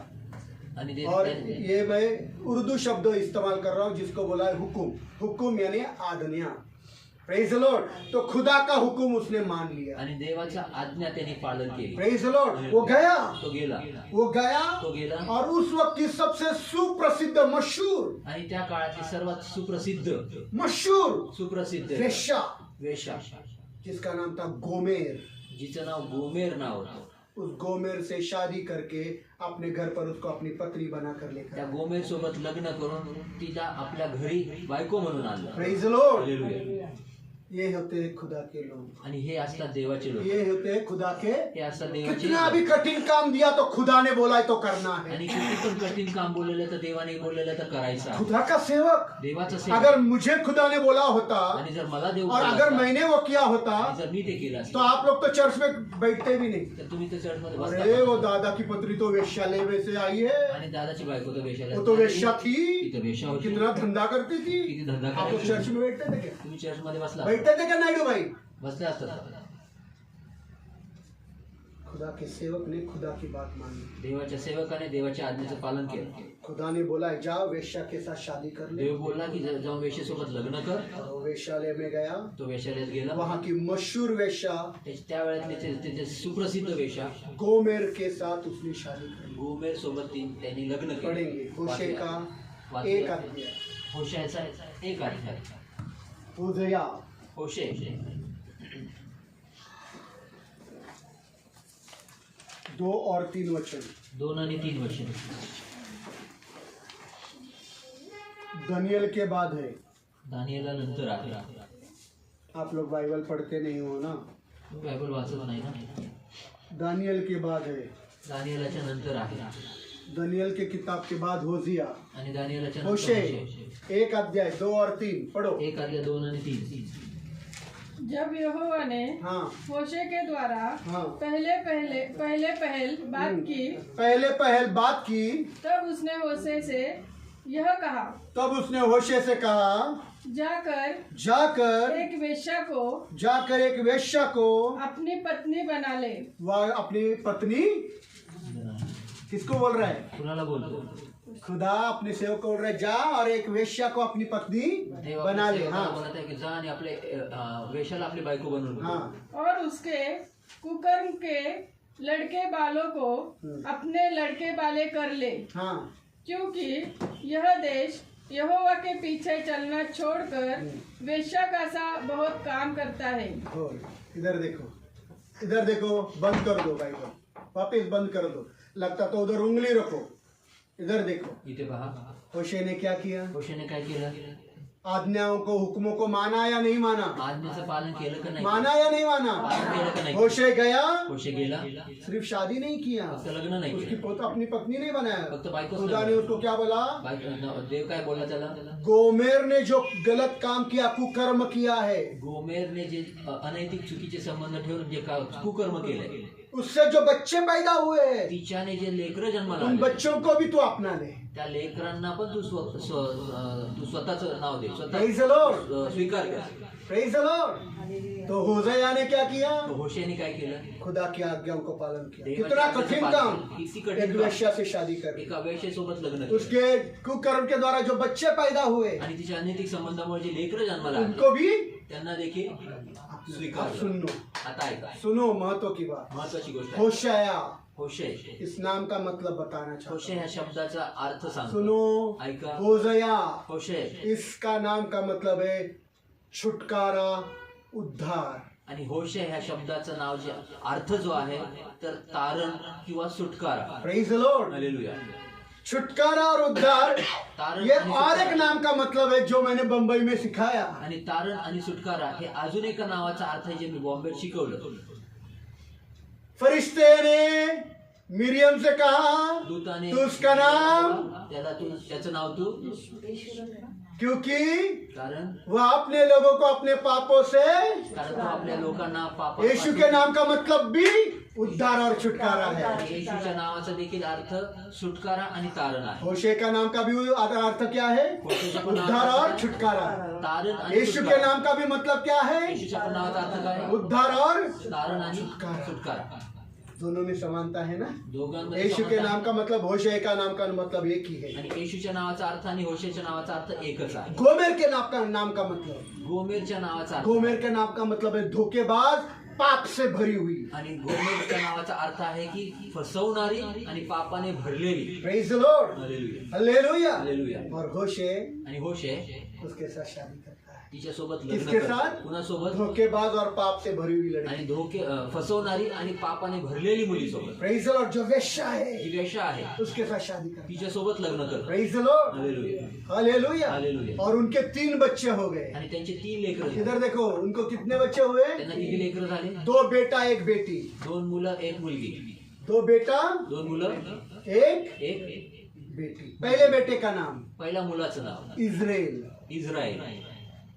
B: आणि ते-
A: और
B: ते-
A: ये मैं उर्दू शब्द इस्तेमाल कर रहा हूँ जिसको बोला है हुक्म। हुक्म यानी आज्ञा। Praise the Lord. तो खुदा का हुक्म उसने मान लिया।
B: आणि देवाच्या आज्ञा त्यांनी पालन केली।
A: Praise the Lord. वो गया,
B: तो गेला,
A: वो गया,
B: तो गेला,
A: और उस वक्त की सबसे सुप्रसिद्ध मशहूर
B: आणि त्या काळातली सर्वात सुप्रसिद्ध
A: वेश्या,
B: वेश्या,
A: जिसका नाम था गोमेर,
B: जिचं नाव गोमेर नाव होतं,
A: उस गोमेर से शादी करके अपने घर पर उसको अपनी पत्नी बना कर लेकर
B: त्या गोमेर सोबत लग्न करून तिला आपल्या घरी बायको म्हणून आणलं।
A: Praise the Lord.
B: हालेलुया।
A: ये होते हैं खुदा के लोग,
B: आणि हे असतात देवाचे लोक,
A: ये होते हैं खुदा के।
B: हे असतात देवाचे
A: कितना
B: लोक।
A: भी कठिन काम दिया तो खुदा ने बोला है तो करना है।
B: आणि किती पण कठीण काम बोललेलं तर देवाने बोललेलं तर करायचं आहे।
A: खुदा का सेवक,
B: देवाचा सेवक।
A: अगर मुझे खुदा ने बोला होता
B: आणि जर मला देव
A: और
B: बोलला
A: अगर
B: असता,
A: मैंने वो किया होता
B: आणि जर मी ते केलं
A: तो
B: असतं,
A: आप लोग तो चर्च में बैठते भी नहीं।
B: तर तुम्ही तर चर्चमध्ये
A: अरे वो
B: बसता।
A: दादा की पत्री तो वेश्यालय में से आई है,
B: आणि दादाची बायको तर वेश्याला,
A: वो तो वेश्या थी,
B: ती तर वेश्या होती।
A: कितना धंधा करती थी।
B: किती धंदा
A: आप लोग
B: करायची।
A: चर्च में बैठते थे क्या?
B: तुम्ही चर्चमध्ये बसला,
A: बैठते थे क्या नायडू भाई?
B: बसले असतात।
A: खुदा के सेवक ने खुदा की बात मानी।
B: देवाच्या सेवकाने देवाच्या आज्ञेचं पालन केलं।
A: खुदा ने बोला है जा वेश्या के साथ शादी कर ले।
B: देव बोलला की जाऊन वेश्येसोबत लग्न कर।
A: और वो वेश्यालय में गया,
B: तो वेश्यालयात गेला,
A: वहाँ की मशहूर वेश्या
B: त्या वेळेतले त्याचे सुप्रसिद्ध वेश्या
A: गोमेर के साथ उसने शादी कर ली।
B: गोमेर सोबत त्यांनी लग्न
A: पढ़ेंगे
B: केलं।
A: होशे का
B: वाचूया।
A: एक अध्याय,
B: होशायाचा एक अध्याय,
A: होशया
B: होशे
A: 2 और 3 वचन।
B: 2 आणि 3 वचन।
A: दानियल के बाद है।
B: दानियेला नंतर आहे।
A: आप लोग बाइबल पढ़ते नहीं हो ना?
B: तुम्ही बायबल वाचत नाही ना?
A: दानियल के बाद है।
B: दानियेलाच्या नंतर आहे।
A: दानियल के किताब के बाद होशिया,
B: आणि दानियेलाच्या नंतर
A: होशे
B: होशे।
A: 1 अध्याय 2 और 3 पढ़ो।
B: एक अध्याय 2 आणि 3।
C: जब यहोवा ने
A: हाँ
C: होशे के द्वारा
A: हाँ।
C: पहले पहल बात की,
A: पहल बात की,
C: तब उसने होशे से यह कहा,
A: तब उसने होशे से कहा
C: जाकर एक वेश्या को अपनी पत्नी बना ले।
A: वह अपनी पत्नी, किसको बोल रहा है?
B: कुणाला बोलतो?
A: खुदा अपने सेवक को बोल रहा है जा और एक वेश्या को अपनी पत्नी
B: देव
A: बना
B: आपल्या
A: ले।
B: सेवकाला
A: हाँ
B: बोलत आहे की जा आणि आपले वेश्याला आपली बायको बनवून घे।
A: हाँ
C: और उसके कुकर्म के लड़के बालों को अपने लड़के बाले कर ले।
A: हाँ
C: क्योंकि यह देश यहोवा के पीछे चलना छोड़कर वेश्या का सा बहुत काम करता है।
A: हो, इधर देखो, बंद कर दो भाई, वापिस बंद कर दो। लगता तो उधर उंगली रखो, इधर देखो।
B: इथे पहा
A: होशे ने क्या किया?
B: होशेने काय केलं?
A: आज्ञाओं को, हुक्मों को माना या नहीं माना?
B: आज्ञेचं पालन केलं का नाही?
A: माना या नहीं माना?
B: पालन केलं का नाही?
A: होशे गया,
B: होशे गेला,
A: सिर्फ शादी नहीं किया,
B: फक्त लग्न नाही
A: उसकी
B: केलं,
A: अपनी पत्नी नहीं बनाया।
B: फक्त बायकोच
A: खुदा ने
B: नाही.
A: उसको क्या बोला?
B: देव काय बोलला त्याला?
A: गोमेर ने जो गलत काम किया, कुकर्म किया है,
B: गोमेरने जे अनैतिक चुकीचे संबंध ठेवून जे कुकर्म केलंय,
A: उससे जो बच्चे पैदा हुए,
B: तिच्याने जे लेकरं जन्माला
A: उन
B: आले,
A: बच्चों को भी तू अपना ले।
B: त्या लेकरांना पण तू स्वतःच नाव दे, स्वतः
A: Praise the Lord.
B: स्वीकार कर.
A: Praise the Lord. तो होशे ने क्या किया?
B: तो होशेने काय केलं?
A: खुदा की आज्ञाओं को पालन किया।
B: देवाच्या
A: कितना
B: आज्ञेचं
A: कठिन
B: पालन
A: काम,
B: केलं. किती कठीण
A: एक
B: काम.
A: वेश्या से शादी कर,
B: एका वेश्येसोबत लग्न केलं.
A: उसके कुकर्म के द्वारा जो बच्चे पैदा हुए,
B: आणि तिच्या अनैतिक संबंधामुळे जे लेकरं जन्माला आली,
A: उनको भी
B: त्यांना देखील
A: अब
B: स्वीकार.
A: सुनो,
B: आता ऐका,
A: सुनो महत्व की बात।
B: महत्वाची गोष्ट आहे.
A: होशाया,
B: होशे,
A: इस नाम का मतलब बताना चाहता
B: होशे ह्या शब्दाचा अर्थ
A: हूं।
B: सांगतो.
A: सुनो,
B: ऐका.
A: होशया,
B: होशे
A: इसका नाम का मतलब है छुटकारा, उद्धार।
B: आणि होशे ह्या शब्दाचं नाव जे अर्थ जो आहे तर तारण किंवा सुटकारा.
A: Praise the Lord.
B: हालेलुया.
A: छुटकारा और उद्धार,
B: तारण
A: ये
B: आणि
A: और एक
B: सुटकारा.
A: नाम का मतलब है जो मैंने बंबई में सिखाया।
B: आणि तारण आणि सुटकारा हे अजून एका नावाचा अर्थ आहे जे मी बॉम्बेत शिकवलं.
A: फरिश्ते ने मिरियम से कहा,
B: दूताने
A: तो उसका नाम,
B: त्याचं नाव तू,
A: क्योंकि
B: कारण
A: वह अपने लोगों को अपने पापों से,
B: तो आपल्या लोकांना पाप,
A: यीशु के नाम का मतलब भी उद्धार और छुटकारा है।
B: येशूच्या नावाचा देखील अर्थ सुटकारा आणि तारण आहे.
A: होशे का नाम का भी अर्थ क्या है? उद्धार और छुटकारा।
B: तारण आणि
A: यीशु के
B: सुटकारा.
A: नाम का भी मतलब क्या है?
B: येशूच्या पण नावाचा अर्थ काय?
A: उद्धार और
B: तारण आणि
A: सुटकारा.
B: सुटकारा.
A: दोनों में समानता है ना?
B: दोघांमध्ये
A: यीशु के
B: समानता
A: नाम का मतलब, होशे का नाम का मतलब एक ही है।
B: आणि येशूच्या नावाचा अर्थ आणि होशेच्या नावाचा अर्थ एकच आहे.
A: गोमेर के नाम का मतलब,
B: गोमेरच्या नावाचा अर्थ
A: गोमेर के नाम का मतलब है धोखेबाज, पाप से भरी हुई।
B: आणि गोमेरच्या नावाचा अर्थ आहे की फसवणारी आणि पापाने भरलेली.
A: Praise the Lord,
B: hallelujah.
A: Hallelujah.
B: Hallelujah.
A: और होशे
B: आणि होशे
A: उसके साथ शादी करता है,
B: तिच्यासोबत
A: किसके
B: लग्न
A: साथ?
B: करतो. कुणासोबत?
A: धोखेबाज और पाप से भरी हुई लड़की।
B: आणि फसवणारी आणि पापाने भरलेली मुलीसोबत.
A: प्रेज द लॉर्ड, जो वेश्या है
B: जी वेश्या आहे
A: उसके साथ शादी करता है।
B: तिच्यासोबत लग्न करतो.
A: Praise the Lord,
B: hallelujah.
A: Hallelujah.
B: Hallelujah.
A: और उनके 3 बच्चे हो गए।
B: आणि त्यांचे 3 लेकरं झाली.
A: इधर देखो, उनको कितने बच्चे हुए?
B: त्यांना किती लेकरं झाले?
A: 2 बेटा 1 बेटी।
B: 2 मुलं 1 मुलगी.
A: 2 बेटा
B: 2 मुलं
A: 1
B: 1
A: बेटी। पहले बेटे का नाम
B: पहिल्या मुलाचं नाव
A: इस्राएल।
B: इस्रायल.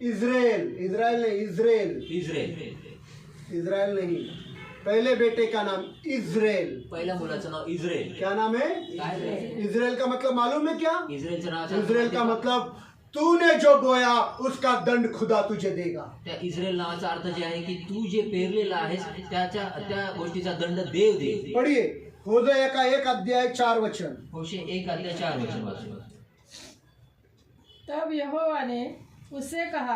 A: इस्राएल, इस्राएल नहीं, इस्राएल,
B: इस्रायल.
A: इस्राएल नहीं। पहले बेटे का नाम इस्राएल।
B: पहिल्या मुलाचं नाव इस्रायल.
A: क्या नाम है?
B: काय?
A: इस्राएल का मतलब मालूम है क्या?
B: इस्रायलचं नाव
A: इस्राएल का मतलब तूने जो बोया उसका दंड खुदा तुझे देगा।
B: त्या इस्रायल नावाचा अर्थ जे आहे की तू जे पेरलेलं आहेस त्या गोष्टीचा दंड देव देईल.
A: पढ़िए, होशे का 1 अध्याय 4 वचन।
B: होशे 1 अध्याय 4 वचन वाचून.
C: तब यहोवा ने उससे कहा,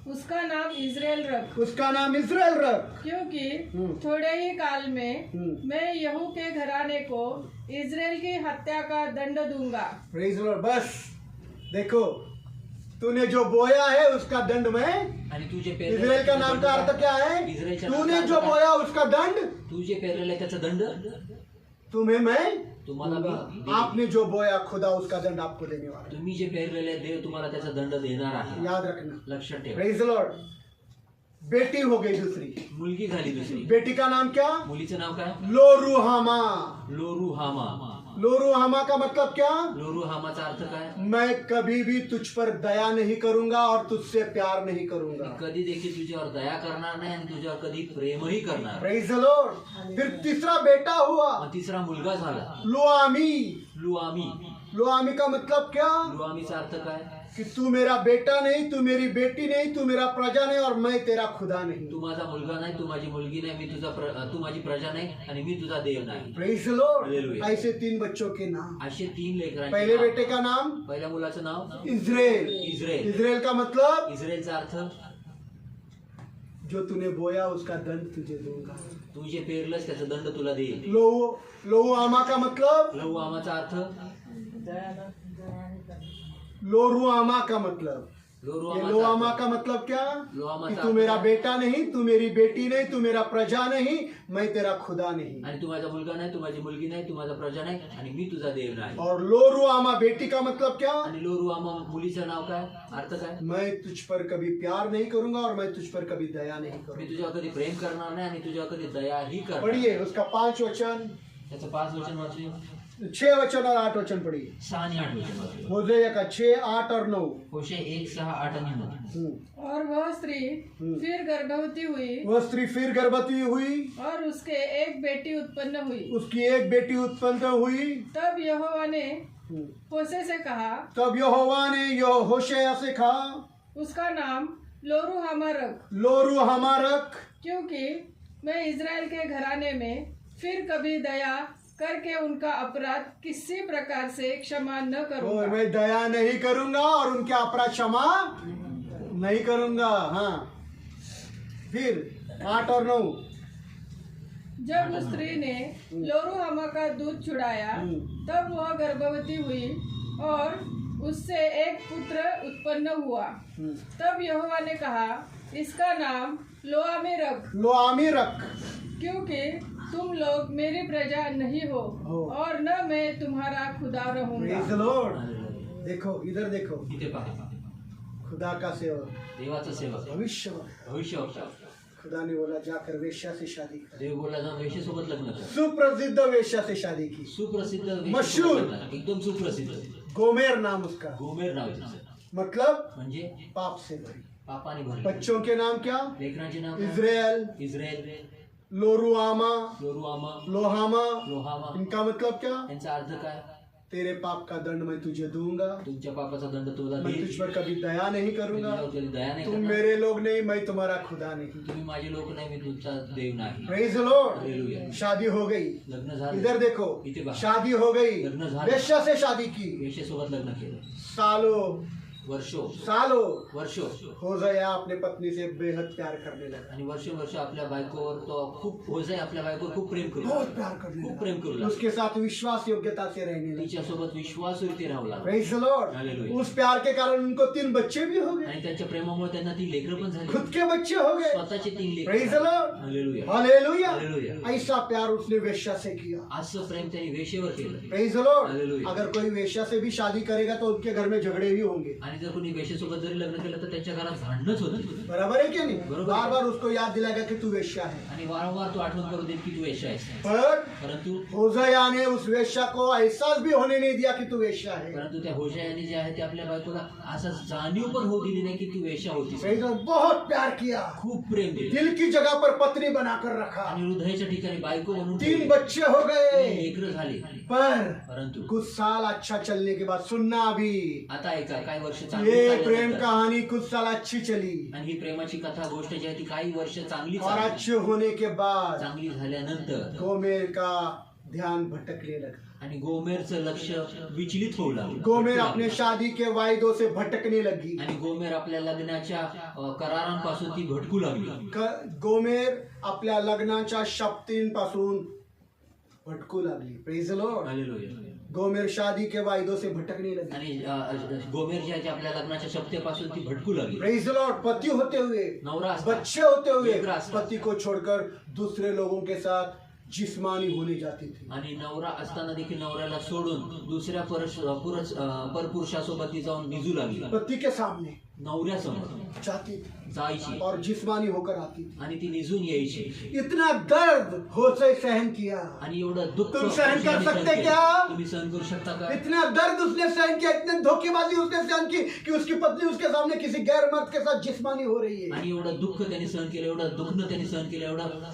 C: उसका नाम इज़राइल रख,
A: उसका नाम इस्राएल रख,
C: क्योंकि
A: हम्म।
C: थोड़े ही काल में
A: हम्म।
C: मैं यहू के घराने को इज़राइल की हत्या का दंड दूंगा।
A: Praise Lord. बस देखो, तूने जो बोया है उसका दंड मैं,
B: आणि तू जे
A: इस्राएल का नाम का अर्थ क्या है?
B: इस्राएलच्या
A: तूने
B: नावाचा
A: जो
B: अर्थ काय?
A: बोया उसका दंड
B: तू जे पेरलेलं आहे त्याचा दंड
A: तुम्हें मैं
B: तुम्हाला मी देईन.
A: आपने जो बोया खुदा उसका दंड आपको देने वाला
B: तुम्ही जे पेरलेले आहे देव तुम्हाला त्याचा दंड देणार
A: है।
B: आहे.
A: याद रखना।
B: लक्षात ठेवा.
A: Praise Lord. बेटी हो गई दूसरी।
B: मुलगी झाली दुसरी.
A: बेटी का नाम क्या?
B: मुलीचं नाव काय?
A: लोरुहामा।
B: लोरुहामा.
A: लोरुहामा का मतलब क्या?
B: लोरुहामाचा अर्थ काय?
A: मैं कभी भी तुझ पर दया नहीं करूंगा और तुझसे प्यार नहीं करूंगा।
B: कधी देखील तुझ्यावर दया करणार नाही आणि तुझ्यावर कधी प्रेमही करणार.
A: Praise the Lord. फिर तीसरा बेटा हुआ
B: मग तिसरा मुलगा झाला
A: लुआमी।
B: लुआमी.
A: लुआमी का मतलब क्या?
B: लुआमीचा अर्थ काय?
A: कि तू मेरा बेटा नहीं, तू मेरी बेटी नहीं, तू मेरा प्रजा नहीं और मैं तेरा खुदा नहीं।
B: तू माझा मुलगा नाही, तू माझी मुलगी नाही, मी तू माझी प्रजा नाही आणि मी तुझा देव नाही.
A: Praise the Lord.
B: हालेलुया.
A: ऐसे 3 बच्चों के नाम।
B: असे 3 लेकरांचे
A: पहले
B: नाव.
A: बेटे का नाम
B: पहिल्या मुलाचं नाव
A: इस्राएल।
B: इस्राएल.
A: इस्राएल का मतलब
B: इस्रायलचा अर्थ
A: जो तूने बोया उसका दंड तुझे दूंगा।
B: तू जे पेरलंस त्याचा दंड तुला देईल.
A: लोहुआमा का मतलब
B: लहुआमाचा अर्थ
A: लोरुआमा का मतलब, ये लोआमा का मतलब क्या?
B: लोआमा
A: कि
B: चा
A: तू मेरा बेटा नहीं, तू मेरी बेटी नहीं, तू मेरा प्रजा नहीं, मैं तेरा खुदा नहीं.
B: आणि तू माझा मुलगा नाही, तू माझी मुलगी नाही, तू माझा प्रजा नाही आणि मी तुझा देव नाही.
A: और लोरुआमा बेटी का मतलब क्या?
B: आणि लोरुआमा मुलीचं नाव काय, अर्थ काय?
A: मैं तुझ पर कभी प्यार नहीं करूंगा और मैं तुझ पर कभी दया नहीं
B: मी
A: करूंगा.
B: तुझ्यावर कधी प्रेम करणार नाही आणि तुझ्यावर कधी दयाही करणार.
A: पढ़िए उसका 5 वचन,
B: त्याचं 5 वचन वाचूया,
A: 6 वचन और 8 वचन पढ़िए.
B: 6 आणि 8 वचन वाचूया.
A: होशे का 6, 8 और 9.
B: होशे 1, 6, 8 आणि 9.
C: और वह स्त्री फिर गर्भवती हुई
A: वह स्त्री फिर गर्भवती हुई,
C: और उसके एक बेटी उत्पन्न हुई.
A: उसकी एक बेटी उत्पन्न हुई.
C: तब यहोवा ने होशे से कहा,
A: तब यहोवा ने होशे से कहा,
C: उसका नाम लोरुहामा रख,
A: लोरुहामा रख,
C: क्योंकि मैं इज़राइल के घराने में फिर कभी दया करके उनका अपराध किसी प्रकार से क्षमा न
A: और
C: करूंगा.
A: मैं दया नहीं करूंगा और उनके अपराध क्षमा नहीं करूंगा. हाँ, फिर 8 और 9.
C: जब उस स्त्री ने लोरुहामा का दूध छुड़ाया, तब वह गर्भवती हुई और उससे एक पुत्र उत्पन्न हुआ. तब यहोवा ने कहा, इसका नाम लोआमी रख,
A: लोआमी रख,
C: क्योंकि तुम लोग मेरी प्रजा नहीं हो और न मैं तुम्हारा खुदा रहूंगा.
A: Praise the Lord. देखो इधर देखो,
B: इथे पहा,
A: खुदा का सेवक,
B: देवाचा सेवक,
A: भविष्य,
B: भविष्यवक्ता.
A: खुदा ने बोला जाकर वेश्या से शादी कर.
B: देव बोलला जाऊन वेश्येसोबत लग्न कर.
A: सुप्रसिद्ध वेश्या से शादी की.
B: सुप्रसिद्ध वेश्येसोबत
A: मशहूर.
B: लग्न कर. एकदम सुप्रसिद्ध.
A: गोमेर नाम उसका,
B: गोमेर नाव तिचं.
A: मतलब
B: म्हणजे
A: पाप से भरी.
B: पापाने भरली.
A: बच्चों के नाम क्या?
B: लेकरांचे नाव काय?
A: इज़राइल,
B: इस्रायल,
A: लोरुआमा,
B: लोरुआमा,
A: लोहामा.
B: लोहामा.
A: इनका मतलब क्या?
B: यांचा अर्थ काय?
A: तेरे पाप का दंड मैं तुझे दूंगा,
B: तुमच्या पापाचा दंड तुला
A: मैं
B: देईल.
A: तुझ पर कभी दया नहीं
B: मी
A: करूंगा.
B: तुझ्यावर कधी दया नाही
A: तुम
B: करणार.
A: मेरे लोग नहीं, मैं तुम्हारा खुदा नहीं.
B: तुम्ही माझे लोक नाही, मी तुमचा देव नाही.
A: Praise the Lord.
B: हालेलुया.
A: शादी हो गई.
B: लग्न झालं.
A: इधर देखो,
B: इथे पहा.
A: शादी हो गई,
B: लग्न झालं.
A: वेश्या से शादी की.
B: वेश्येसोबत लग्न केलं.
A: सालों
B: वर्षो
A: सालों होशे अपने पत्नी से बेहद प्यार करने लगा.
B: आणि वर्ष आपल्या बायकोवर तो खूप होशे आपल्या बायकोवर खूप प्रेम करू
A: बहुत
B: लागला.
A: प्यार करने
B: खूप
A: लगा.
B: प्रेम करू लागला.
A: उसके साथ विश्वास योग्यता से रहने लगा.
B: तिच्यासोबत विश्वासवरती राहू लागला.
A: Praise the Lord.
B: हालेलुया.
A: उस प्यार के कारण उनको 3 बच्चे भी हो गए.
B: आणि त्यांच्या प्रेमामुळे त्यांना 3 लेकरं पण झाली.
A: खुद के बच्चे हो गए.
B: स्वतःचे 3 लेकरं.
A: Praise the Lord.
B: Hallelujah.
A: Hallelujah.
B: Hallelujah.
A: ऐसा प्यार उसने वेश्या से किया.
B: असं प्रेम त्यांनी वेश्येवर केलं.
A: Praise the Lord.
B: हालेलुया.
A: अगर कोई वेश्या से भी शादी करेगा तो उनके घर में झगड़े भी होंगे.
B: आणि जर कोणी वेश्येसोबत जरी लग्न केलं तर त्यांच्या घरात भांडणच होतं.
A: बराबर है क्या नहीं?
B: बरोबर.
A: बार बार उसको याद दिलाएगा कि तू वेश्या है.
B: आणि वारंवार तो आठवण करून देत की तू वेश्या आहेस.
A: पर
B: परंतु
A: होशे ने उस वेश्या को एहसास भी होने नहीं दिया कि तू वेश्या है.
B: परंतु त्या होशयाने जे आहे ते आपल्या बायकोला असं जाणीव पण होऊ दिली नाही की तू वेश्या होतीस.
A: Praise the Lord. बहुत प्यार किया.
B: खूप प्रेम दिलं.
A: दिल की जगह पर पत्नी बनाकर रखा.
B: आणि हृदयाच्या ठिकाणी बायको म्हणून
A: 3 बच्चे हो गए.
B: लेकरं झाली.
A: पर
B: परंतु
A: कुछ साल अच्छा चलने के बाद सुनना अभी,
B: आता ऐका, काही वर्ष चांगली
A: ये
B: चालल्यानंतर
A: प्रेम कहानी कुछ साल अच्छी चली
B: आणि ही प्रेमाची कथा गोष्ट जी आहे ती काही वर्ष चांगली
A: और
B: चालली.
A: अच्छे होने के बाद
B: चांगली झाल्यानंतर
A: गोमेर का ध्यान भटकने लगा.
B: आणि गोमेरचं लक्ष विचलित होऊ लागलं.
A: गोमेर अपने शादी के वायदों से भटकने लगी.
B: आणि गोमेर आपल्या लग्नाच्या करारांपासून ती भटकू लागली.
A: गोमेर आपल्या लग्नाच्या शपथींपासून भटकू लागली. Praise the Lord.
B: Hallelujah.
A: Gomer शादी के वायदों से भटकने लगी.
B: आणि गोमेर जी आहे ती आपल्या लग्नाच्या शपथेपासून ती भटकू लागली.
A: Praise the Lord. पति होते हुए,
B: नवरा असता,
A: बच्चे होते हुए
B: लेकरं असतात.
A: पति को छोड़कर दूसरे लोगों के साथ जिस्मानी होने जाती थी.
B: आणि नवरा असताना देखील नवऱ्याला सोडून दुसऱ्या परपुरुषासोबत ती जाऊन निजू लागली.
A: पति के सामने
B: नवऱ्यासमोर
A: जाती थी
B: जायची
A: और जिस्मानी होकर आती थी.
B: आणि ती निजून यायची.
A: इतना दर्द होशे सहन किया.
B: आणि एवढं दुःख
A: तुम सहन कर
B: उसने
A: सकते
B: केलं.
A: क्या?
B: तुम्ही सहन करू शकता का?
A: इतना दर्द उसने सहन किया, इतने धोखेबाजी उसने सहन की कि उसकी पत्नी उसके सामने किसी गैर मर्द के साथ जिस्मानी हो रही है.
B: आणि एवढं दुःख त्यांनी सहन केलं, एवढं दुखणं त्यांनी सहन केलं,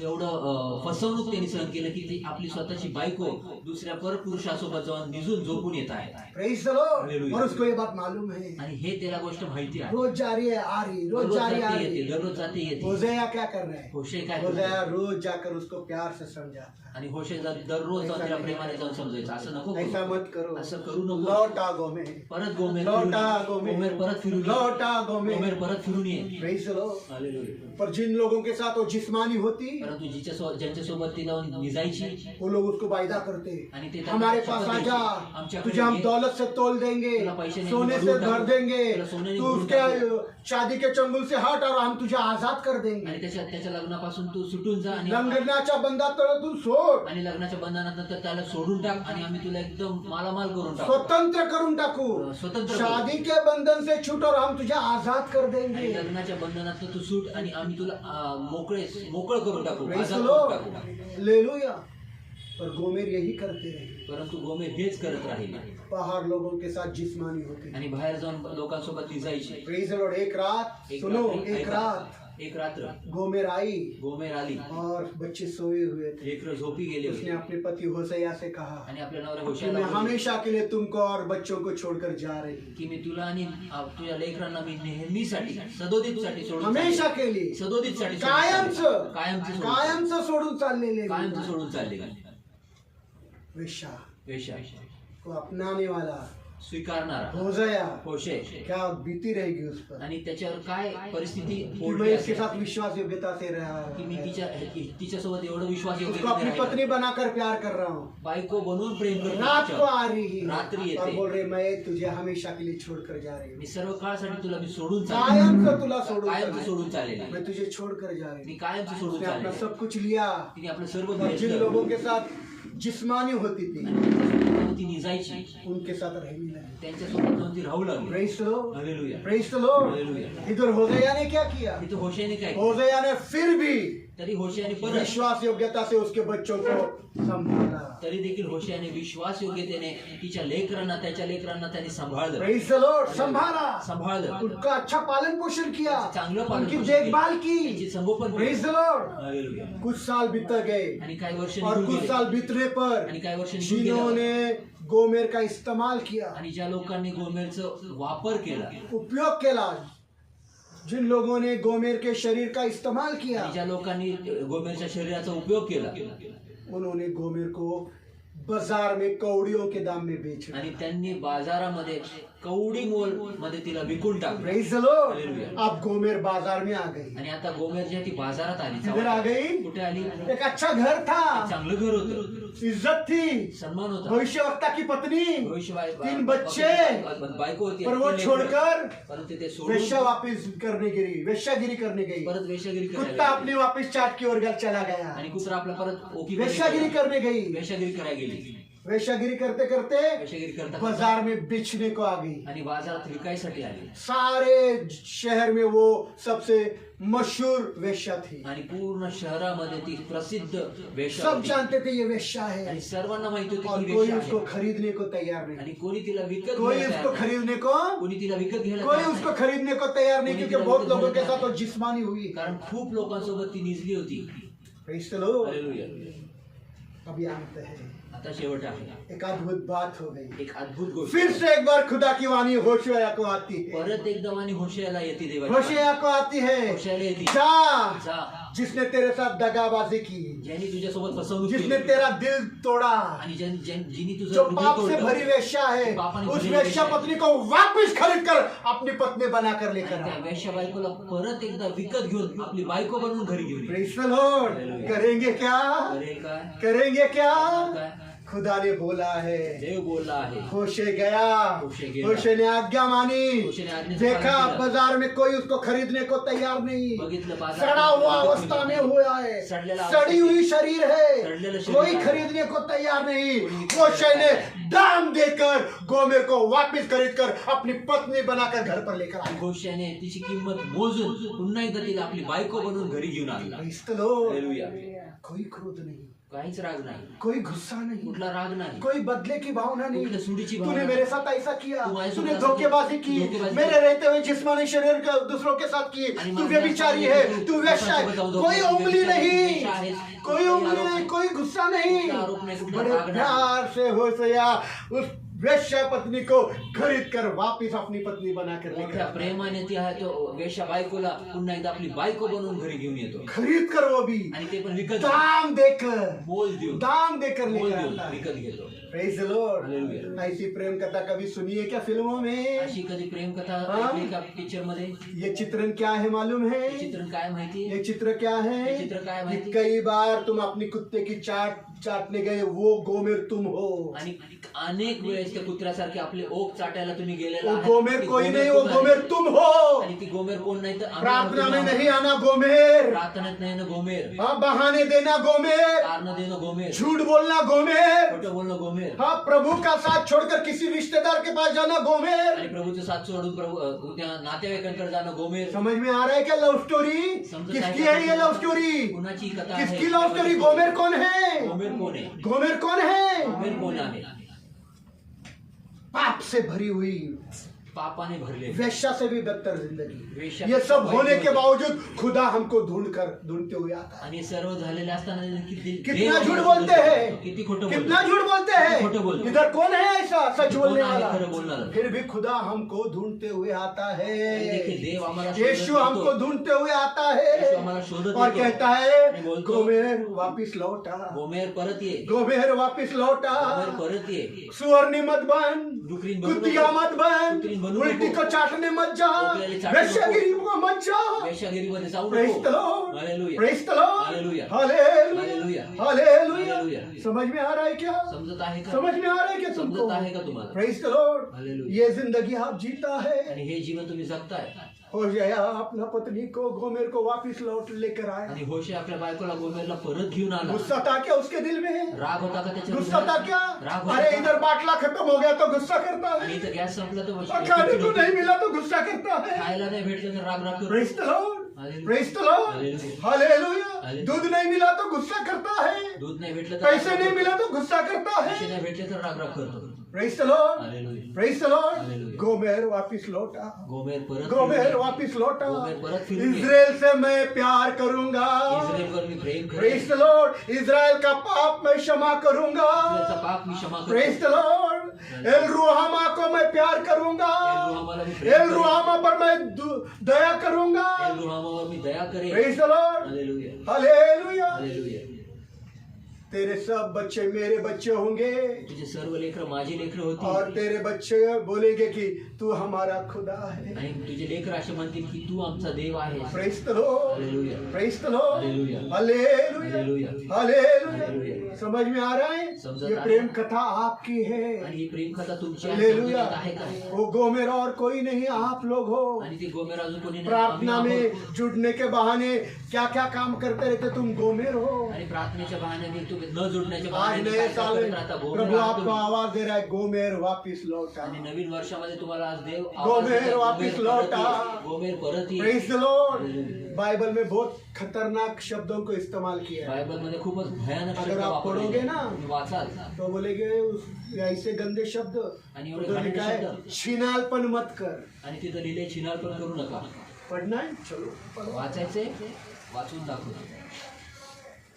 B: एवढं फसवणूक त्यांनी सहन केलं की ती आपली स्वतःची बायको दुसऱ्या परपुरुषासोबत जाऊन निजून झोपून येत आहे.
A: Praise the Lord.
B: Hallelujah.
A: और उसको ये बात मालूम है.
B: आणि हे त्याला गोष्ट माहिती आहे.
A: रोज जा रही है, आ रही, रोज
B: दररोज
A: जा रही, आ
B: जाते
A: रही.
B: येते, दररोज जाते येते.
A: होशे क्या कर रहा है?
B: होशे काय
A: होशे
B: करतो?
A: रोज जाकर उसको प्यार से समझाता है.
B: आणि होशे दररोज जाऊन तिला प्रेमाने जाऊन समजायचं. असं नको
A: ऐसा
B: करू.
A: मत करो.
B: असं करू नको.
A: लौटा गोमेर.
B: परत गोमेर
A: लौटा
B: फिरून ये.
A: गोमेर.
B: गोमेर परत फिरून ये.
A: लौटा गोमेर.
B: गोमेर परत फिरून ये.
A: Praise the Lord.
B: हालेलुया.
A: पर जिन लोगों के साथ वो जिस्मानी होती,
B: परंतु ज्यांच्यासोबत ती जाऊन निजायची
A: वो लोग उसको वायदा करते,
B: आणि ते
A: हमारे पास आ जा,
B: आमच्याकडे
A: तुझे हम
B: ये,
A: दौलत से तोल देंगे,
B: तुला पैशाने
A: सोने
B: भरून
A: से
B: टाकू,
A: भर देंगे,
B: तुला सोन्याने
A: तू
B: भरून
A: उसके
B: टाकू.
A: शादी के चंगुल से हट और हम तुझे आजाद कर देंगे,
B: आणि त्याच्या लग्नापासून तू सुटून जा आणि
A: लग्नाच्या बंधातून सोड,
B: आणि लग्नाच्या बंधनानंतर त्याला सोडून टाक आणि आम्ही तुला एकदम मालामाल करून टाकू,
A: स्वतंत्र करून टाकू,
B: स्वतंत्र करू.
A: शादी के बंधन से छूट और हम तुझे आजाद कर
B: आणि
A: देंगे.
B: लग्नाच्या बंधनात तू सूट आणि आम्ही तुला मोकळ करून टाकू,
A: Praise
B: आजाद
A: the
B: करून
A: Lord.
B: टाकू.
A: हालेलुया. पर गोमेर यही करते रहे,
B: परंतु गोमेर हेच करत राहिले
A: पहाड़ लोगों के साथ जिस्मानी होते.
B: आणि बाहेर जाऊन लोकांसोबत ती जायची.
A: Praise the Lord. एक रात सुनो, एक रात
B: एक रात्र
A: गोमेर आई
B: गोमेर आली,
A: और बच्चे सोए हुए थे.
B: लेकरं झोपी गेले
A: उसने
B: होते
A: अपने पति होशैया से कहा
B: आणि आपल्या नवऱ्या
A: कि
B: होशायाला
A: मैं
B: बोलली
A: हमेशा के लिए तुमको और बच्चों को छोड़कर जा रही हूँ.
B: की मी तुला आणि तुझ्या लेकरांना मी नेहमीसाठी सदोदितसाठी सोडून
A: हमेशा के लिए,
B: सदोदितसाठी
A: कायमचं
B: कायमचं सोडून
A: कायमचं सोडून चाललेले
B: कायमचं सोडून चालले.
A: वेश्या
B: वेश्या
A: को अपनाने वाला
B: स्वीकारणारा
A: होशैया,
B: होशे
A: क्या बीती रहेगी उस पर
B: आणि त्याच्यावर काय परिस्थिती
A: कि
B: ओढली
A: मैं इसके
B: असेल
A: साथ विश्वास योग्यता से रहा
B: की मी
A: हूँ,
B: तिच्यासोबत एवढं विश्वास
A: उसको अपनी पत्नी बनाकर प्यार कर रहा हूँ.
B: बायको बनवून प्रेम करतो
A: रात को
B: तिच्यावर.
A: आ रही है
B: रात्रि येते.
A: और बोल रहे मैं तुझे हमेशा के लिए छोड़कर जा रही हूँ.
B: मी सर्व काळासाठी तुला मी सोडून
A: कायमचं तुला सोडून
B: कायमचं
A: चालले.
B: सोडून चाललेला
A: मैं तुझे छोड़कर जा रही
B: मी
A: हूँ.
B: कायमचं सोडून
A: उसने अपना
B: चालले.
A: सब कुछ लिया.
B: तिने आपलं सर्व
A: और जिन
B: घेतलं
A: लोगों के साथ जिस्मानी होती थी
B: आणि त्याच्यासोबत ती निजायची,
A: उनके साथ रहने लगी.
B: त्यांच्यासोबत जाऊन ती राहू लागली.
A: Praise the Lord.
B: Hallelujah.
A: Praise the Lord.
B: Hallelujah.
A: इधर होशैया ने क्या किया?
B: तिथं होशेने काय केलं?
A: होशैया ने फिर भी
B: तरी होशेने परत
A: विश्वास योग्यता से उसके बच्चों को संभाला.
B: तरी देखील होशेने विश्वास योग्यतेने तिच्या लेकरांना त्याच्या लेकरांना त्यांनी सांभाळलं
A: प्रेज द लॉर्ड. संभाला,
B: सांभाळलं
A: उनका अच्छा पालन पोषण किया,
B: चांगलं पालन
A: उनकी
B: पोषण
A: देखभाल
B: केलं.
A: की.
B: संगोपन
A: प्रेज द लॉर्ड.
B: हालेलुया.
A: कुछ साल बीत गए
B: आणि काही वर्ष
A: और
B: निघून
A: कुछ
B: गेले.
A: साल बीतने पर
B: आणि काही वर्ष निघून गेले.
A: जिन्होंने गोमेर का इस्तेमाल किया,
B: आणि ज्या लोकांनी गोमेरचा वापर केला,
A: उपयोग केला, जिन लोगों ने गोमेर के शरीर का इस्तेमाल किया,
B: आणि ज्या लोकांनी गोमेरच्या शरीराचा उपयोग केला,
A: उन्होंने गोमेर को बाजार में कौड़ियों के दाम में बेचा.
B: आणि त्यांनी बाजारामध्ये कवडी मोल मध्ये तिला विकून टाकलं.
A: Praise the Lord.
B: हालेलुया.
A: अब गोमेर बाजार में आ गई.
B: आणि आता गोमेर जी आहे ती बाजारात आली.
A: किधर आ गई?
B: कुठे आली?
A: एक अच्छा घर था,
B: चांगलं घर होतं,
A: इज्जत थी,
B: सन्मान होता,
A: भविष्यवक्ता की पत्नी,
B: भविष्यवाणी
A: 3 बच्चे,
B: बायको होती,
A: पर वो
B: 3 लेकरं.
A: छोड़कर
B: परंतु ते सोडून
A: वेश्या वापिस करने गिरी, वेश्यागिरी करने गई.
B: परत वेश्यागिरी
A: कुत्ता
B: करायला
A: अपनी वापिस चाट की ओर चला गया.
B: आणि कुत्रा आपला परत ओकी
A: वेश्यागिरी करने गई.
B: वेश्यागिरी करायला गेली.
A: वेश्यागिरी करते करते
B: वेश्यागिरी करता
A: बाजार में बेचने को आ गई.
B: आणि बाजारात विकायसाठी आली.
A: सारे शहर में वो सबसे मशहूर वेश्या थी.
B: आणि पूर्ण शहरामध्ये ती प्रसिद्ध वेश्या
A: सब
B: होती.
A: जानते थे ये वेश्या है
B: आणि सर्वांना माहिती
A: और
B: होती की
A: कोई
B: वेश्या
A: उसको
B: आहे.
A: खरीदने को तैयार नहीं.
B: आणि कोणी तिला विकत
A: कोई
B: घ्यायला
A: उसको
B: तयार नाही.
A: खरीदने को
B: कोणी तिला विकत घ्यायला
A: कोई
B: तयार
A: उसको
B: नाही.
A: खरीदने को तैयार नहीं,
B: कोई
A: क्योंकि
B: तिला
A: बहुत
B: विकत
A: लोगों के
B: घ्यायला
A: साथ वो जिस्मानी हुई.
B: कारण खूप लोकांसोबत ती निजली होती.
A: Praise the Lord.
B: हालेलुया.
A: अभी अंत है.
B: आता शेवट आहे.
A: एक अद्भुत बात हो गई.
B: एक अद्भुत गोष्ट.
A: फिर से एक बार खुदा की वाणी होशैया को आती है.
B: परत एकदम आणि होशेयाला येते देवाची
A: होशैया को आती है.
B: होशेयाला येते.
A: जा,
B: जा,
A: जिसने तेरे साथ दगाबाजी की,
B: ज्यांनी तुझ्यासोबत फसवणूक
A: जिसने
B: केली
A: तेरा दिल तोड़ा,
B: आणि जिनी तुझं
A: जो
B: हृदय
A: पाप से
B: तोडलं,
A: भरी वेश्या है,
B: पापाने
A: उस
B: भरी
A: वेश्या
B: वेश्या
A: पत्नी को वापस खरीद कर अपनी पत्नी बनाकर लेकर
B: आणि त्या
A: आ.
B: वेश्या बायकोला परत एकदा विकत घेऊन आपली बायको बनवून घरी घेऊन ये.
A: Praise the Lord.
B: Hallelujah.
A: करेंगे क्या?
B: अरे काय
A: करेंगे क्या?
B: काय?
A: खुदा ने बोला है.
B: देव बोलला आहे.
A: होशे गया,
B: होशे गया.
A: होशे ने आज्ञा मानी.
B: होशेने आज्ञेचं
A: देखा
B: पालन केलं.
A: बाजार में कोई उसको खरीदने को तैयार नहीं.
B: बघितलं बाजारात
A: सड़ा हुआ अवस्था में हुआ है,
B: सडलेला
A: सड़ी हुई शरीर है,
B: सडलेलं शरीर
A: कोई
B: आहे.
A: खरीदने को तैयार नहीं.
B: कोणी
A: होशे ने दाम देकर गोमेर को वापस खरीद कर अपनी पत्नी बनाकर घर पर लेकर आया.
B: होशेयाने तिची किंमत मोजून पुन्हा एकदा तिला आपली बायको बनवून घरी घेऊन आला.
A: Praise the Lord.
B: हालेलुया.
A: कोई क्रोध नहीं,
B: काहीच राग नाही,
A: कोई गुस्सा नहीं,
B: कुठला राग नाही,
A: कोई बदले की भावना नहीं.
B: कुठल्या सुडीची
A: तूने
B: भावना
A: मेरे साथ ऐसा किया,
B: तू माझ्यासोबत
A: तूने
B: असं
A: धोखेबाजी
B: केलं,
A: की,
B: धोखेबाजी
A: मेरे
B: केली.
A: रहते हुए जिस्मानी शरीर का दूसरों के साथ की.
B: आणि
A: तू
B: माझ्या
A: व्यभिचारी
B: साथ
A: है, तू वेश्या है.
B: लोकांसोबत जाऊन
A: कोई
B: धोखेबाजी
A: उंगली
B: केली,
A: नहीं,
B: वेश्या आहेस,
A: कोई
B: कोई
A: उंगली
B: आरोप
A: नहीं, कोई गुस्सा नहीं.
B: कुठला आरोप नाही, कुठला
A: बड़े
B: राग नाही.
A: प्यार से होशैया उस वेश्या पत्नी को खरीद कर वापिस अपनी पत्नी बनाकर लेकर
B: मोठ्या
A: आता है।
B: प्रेमाने ती आहे तो वेश्या बायकोला पुन्हा एकदा आपली बायको बनवून घरी घेऊन येतो
A: खरीद कर वो भी
B: आणि ते पण विकत
A: दाम देकर
B: मोल देऊन
A: दाम देकर
B: मोल
A: लेकर
B: देऊन
A: आता है।
B: विकत घेतो
A: Praise the Lord.
B: Hallelujah.
A: ऐसी प्रेम कथा कभी सुनी है क्या फिल्मों में?
B: अशी कधी प्रेम कथा
A: हाँ?
B: ऐकली का पिक्चर मध्ये
A: ये चित्रण क्या है मालूम है?
B: हे चित्रण काय माहिती
A: ये चित्र क्या है?
B: ये चित्र क्या है
A: कि
B: माहिती?
A: कई बार तुम अपनी कुत्ते की चाटने गए, वो गोमेर तुम हो।
B: आणि अनेक वेळेस त्या कुत्र्यासारखे आपले ओक चाटायला तुम्ही गेलेला
A: वो
B: आहात.
A: गोमेर
B: ती
A: कोई नहीं, वो
B: कोण आहे?
A: गोमेर तुम हो।
B: आणि ती गोमेर कोण नाही तर आम्ही
A: प्रार्थना
B: आहोत.
A: में नहीं आना गोमेर,
B: प्रार्थनेत नाही ना गोमेर,
A: हाँ बहाने देना गोमेर,
B: कारण देणं गोमेर,
A: झूठ बोलना गोमेर,
B: खोटं बोलणं गोमेर,
A: हाँ प्रभु का साथ छोड़कर किसी रिश्तेदार के पास जाना गोमेर।
B: आणि प्रभूचं साथ सोडून प्रभू त्या नातेवाईकांकडे जाणं गोमेर.
A: समझ में आ रहा है क्या लव स्टोरी? किसकी है ये लव स्टोरी?
B: कुणाची कथा आहे?
A: किसकी लव स्टोरी? गोमेर कौन है?
B: गोमेर कोण आहे?
A: गोमेर कौन है?
B: गोमेर कोण आहे?
A: पाप से भरी हुई,
B: पापाने भरले,
A: वेश्या से भी बदतर जिंदगी।
B: वेश्या
A: ये सब
B: वाईट
A: होने के
B: होते.
A: बावजूद खुदा हमको ढूंढते हुए आता है।
B: आणि सर्व झालेले असताना
A: कितना
B: देव
A: झूठ
B: आम्हाला
A: बोलते
B: शोधतो.
A: हैं,
B: किती खोटं बोलतो.
A: कितना झूठ बोलते
B: किती खोटं बोलतो.
A: हैं। इधर कौन है ऐसा सच बोलने
B: कोण आहे
A: वाला?
B: खरं बोलणारं?
A: फिर भी खुदा हमको ढूंढते हुए आता
B: आणि
A: है।
B: देखील देव आम्हाला शोधत
A: यीशु हमको
B: येतो.
A: ढूंढते हुए आता
B: यीशु
A: है
B: आम्हाला शोधत
A: और
B: येतो.
A: कहता
B: आणि
A: है
B: बोलतो,
A: गोमेर वापिस लौटा,
B: गोमेर परत ये,
A: गोमेर वापिस लौटा,
B: गोमेर परत ये,
A: सुअरनी मत बन,
B: डुकरीन बनू
A: कुतिया
B: नको,
A: मत बन,
B: कुत्रीन बनू
A: उल्टी
B: नको,
A: को चाटने मत जा,
B: कोपऱ्याला चाटू नको,
A: वेश्यागिरी को मत जा।
B: वेश्यागिरीमध्ये जाऊ
A: Praise the
B: नको.
A: Lord.
B: Hallelujah.
A: Praise the Lord.
B: Hallelujah.
A: Hallelujah.
B: Hallelujah.
A: Hallelujah.
B: Hallelujah.
A: समझ में आ रहा है क्या?
B: समजत आहे का?
A: समझ में आ रहा है क्या तुमको?
B: समजत आहे का तुम्हाला?
A: Praise the Lord.
B: हालेलुया.
A: ये जिंदगी आप जीता है।
B: आणि हे जीवन तुम्ही जगताय.
A: होशेया अपना पत्नी को गोमेर को वापिस लौट लेकर आया।
B: आणि होशे आपल्या बायकोला गोमेरला परत घेऊन आला.
A: गुस्सा था क्या उसके दिल में?
B: राग होता का त्याच्या
A: गुस्सा था क्या?
B: राग होता
A: अरे
B: का?
A: इधर बाटला खत्म हो गया तो गुस्सा करता
B: आणि
A: है,
B: इथं गॅस संपला तर
A: और खाने को नहीं मिला तो गुस्सा करता है।
B: खायला नाही भेटलं तर राग करतो.
A: Praise the Lord.
B: Hallelujah.
A: Praise the Lord.
B: Hallelujah.
A: Hallelujah.
B: Hallelujah.
A: दूध नहीं मिला तो गुस्सा करता है,
B: दूध नाही भेटलं तर
A: पैसे नहीं मिला तो गुस्सा करता
B: पैसे
A: है।
B: नाही भेटले तर राग करतो.
A: Praise the Lord.
B: Hallelujah.
A: Praise the Lord.
B: Hallelujah.
A: Gomer वापिस लौटा,
B: गोमेर परत
A: गोमेर
B: फिरून ये.
A: वापिस लौटा।
B: गोमेर परत फिरून ये.
A: इज़राइल से मैं प्यार करूंगा।
B: इस्रायलवर मी प्रेम
A: Praise
B: करेन.
A: the Lord. इज़राइल का पाप मैं क्षमा करूंगा।
B: इस्रायलचा पाप मी क्षमा
A: Praise
B: करतो.
A: the Lord. एल रुहामा को मैं प्यार करूंगा।
B: एल रुहामाला मी प्रेम
A: एल
B: करेन.
A: रुहामा पर मैं दया करूंगा।
B: एल रुहामावर मी दया करेन.
A: Praise the Lord.
B: Hallelujah.
A: Hallelujah.
B: Hallelujah.
A: तेरे सब बच्चे मेरे बच्चे होंगे
B: तुझे सर्व लेकरं माझी लेकरं होती.
A: और तेरे बच्चे बोलेंगे कि तू हमारा खुदा है।
B: आणि तुझे लेकर असे म्हणतील की तू आमचा देव आहेस.
A: Praise the Lord.
B: Hallelujah.
A: Praise the Lord.
B: Hallelujah.
A: Hallelujah.
B: Hallelujah.
A: Hallelujah.
B: Hallelujah.
A: समझ में आ रहा है?
B: समझ
A: ये
B: आ
A: प्रेम
B: रहा
A: कथा आपकी है।
B: आणि ही प्रेम कथा तुमची आहे.
A: हालेलुया।
B: समजत आहे का?
A: वो गोमेर और कोई नहीं, आप लोग हो।
B: आणि ती गोमेर अजून कोणी नाही.
A: प्रार्थना
B: आम्ही
A: में
B: आहोत.
A: जुड़ने के बहाने क्या क्या काम करते रहते, तुम गोमेर हो।
B: आणि प्रार्थनेच्या बहाण्याने तुम्ही न जुडण्याच्या
A: आज
B: बहाण्याने
A: नए
B: काय
A: साल
B: करत
A: में
B: राहता. गोमेर
A: प्रभु
B: आहात
A: आपको
B: तुम्ही.
A: आवाज दे रहा है, गोमेर वापिस लौटा।
B: आणि नवीन वर्षामध्ये तुम्हाला आज देव
A: गोमेर
B: आवाज देतो.
A: वापिस
B: गोमेर परत
A: लौटा.
B: ये. गोमेर परत ये.
A: Praise the Lord.
B: Hallelujah.
A: Bible में बहुत खतरनाक शब्दों को इस्तेमाल किया है।
B: बायबल मध्ये खूपच भयानक
A: अगर
B: शब्द
A: आप
B: वापरलेले
A: पढ़ोगे
B: आहेत.
A: ना,
B: तुम्ही वाचाल
A: तो बोलेगे ऐसे गंदे शब्द,
B: आणि एवढे
A: उधर
B: घाणेरडे
A: लिखा है
B: शब्द.
A: छिनालपन मत कर।
B: आणि तिथं लिहिले छिनाल पण करू नका.
A: पढ़ना है, चलो पढ़ो।
B: वाचायचे वाचून दाखव.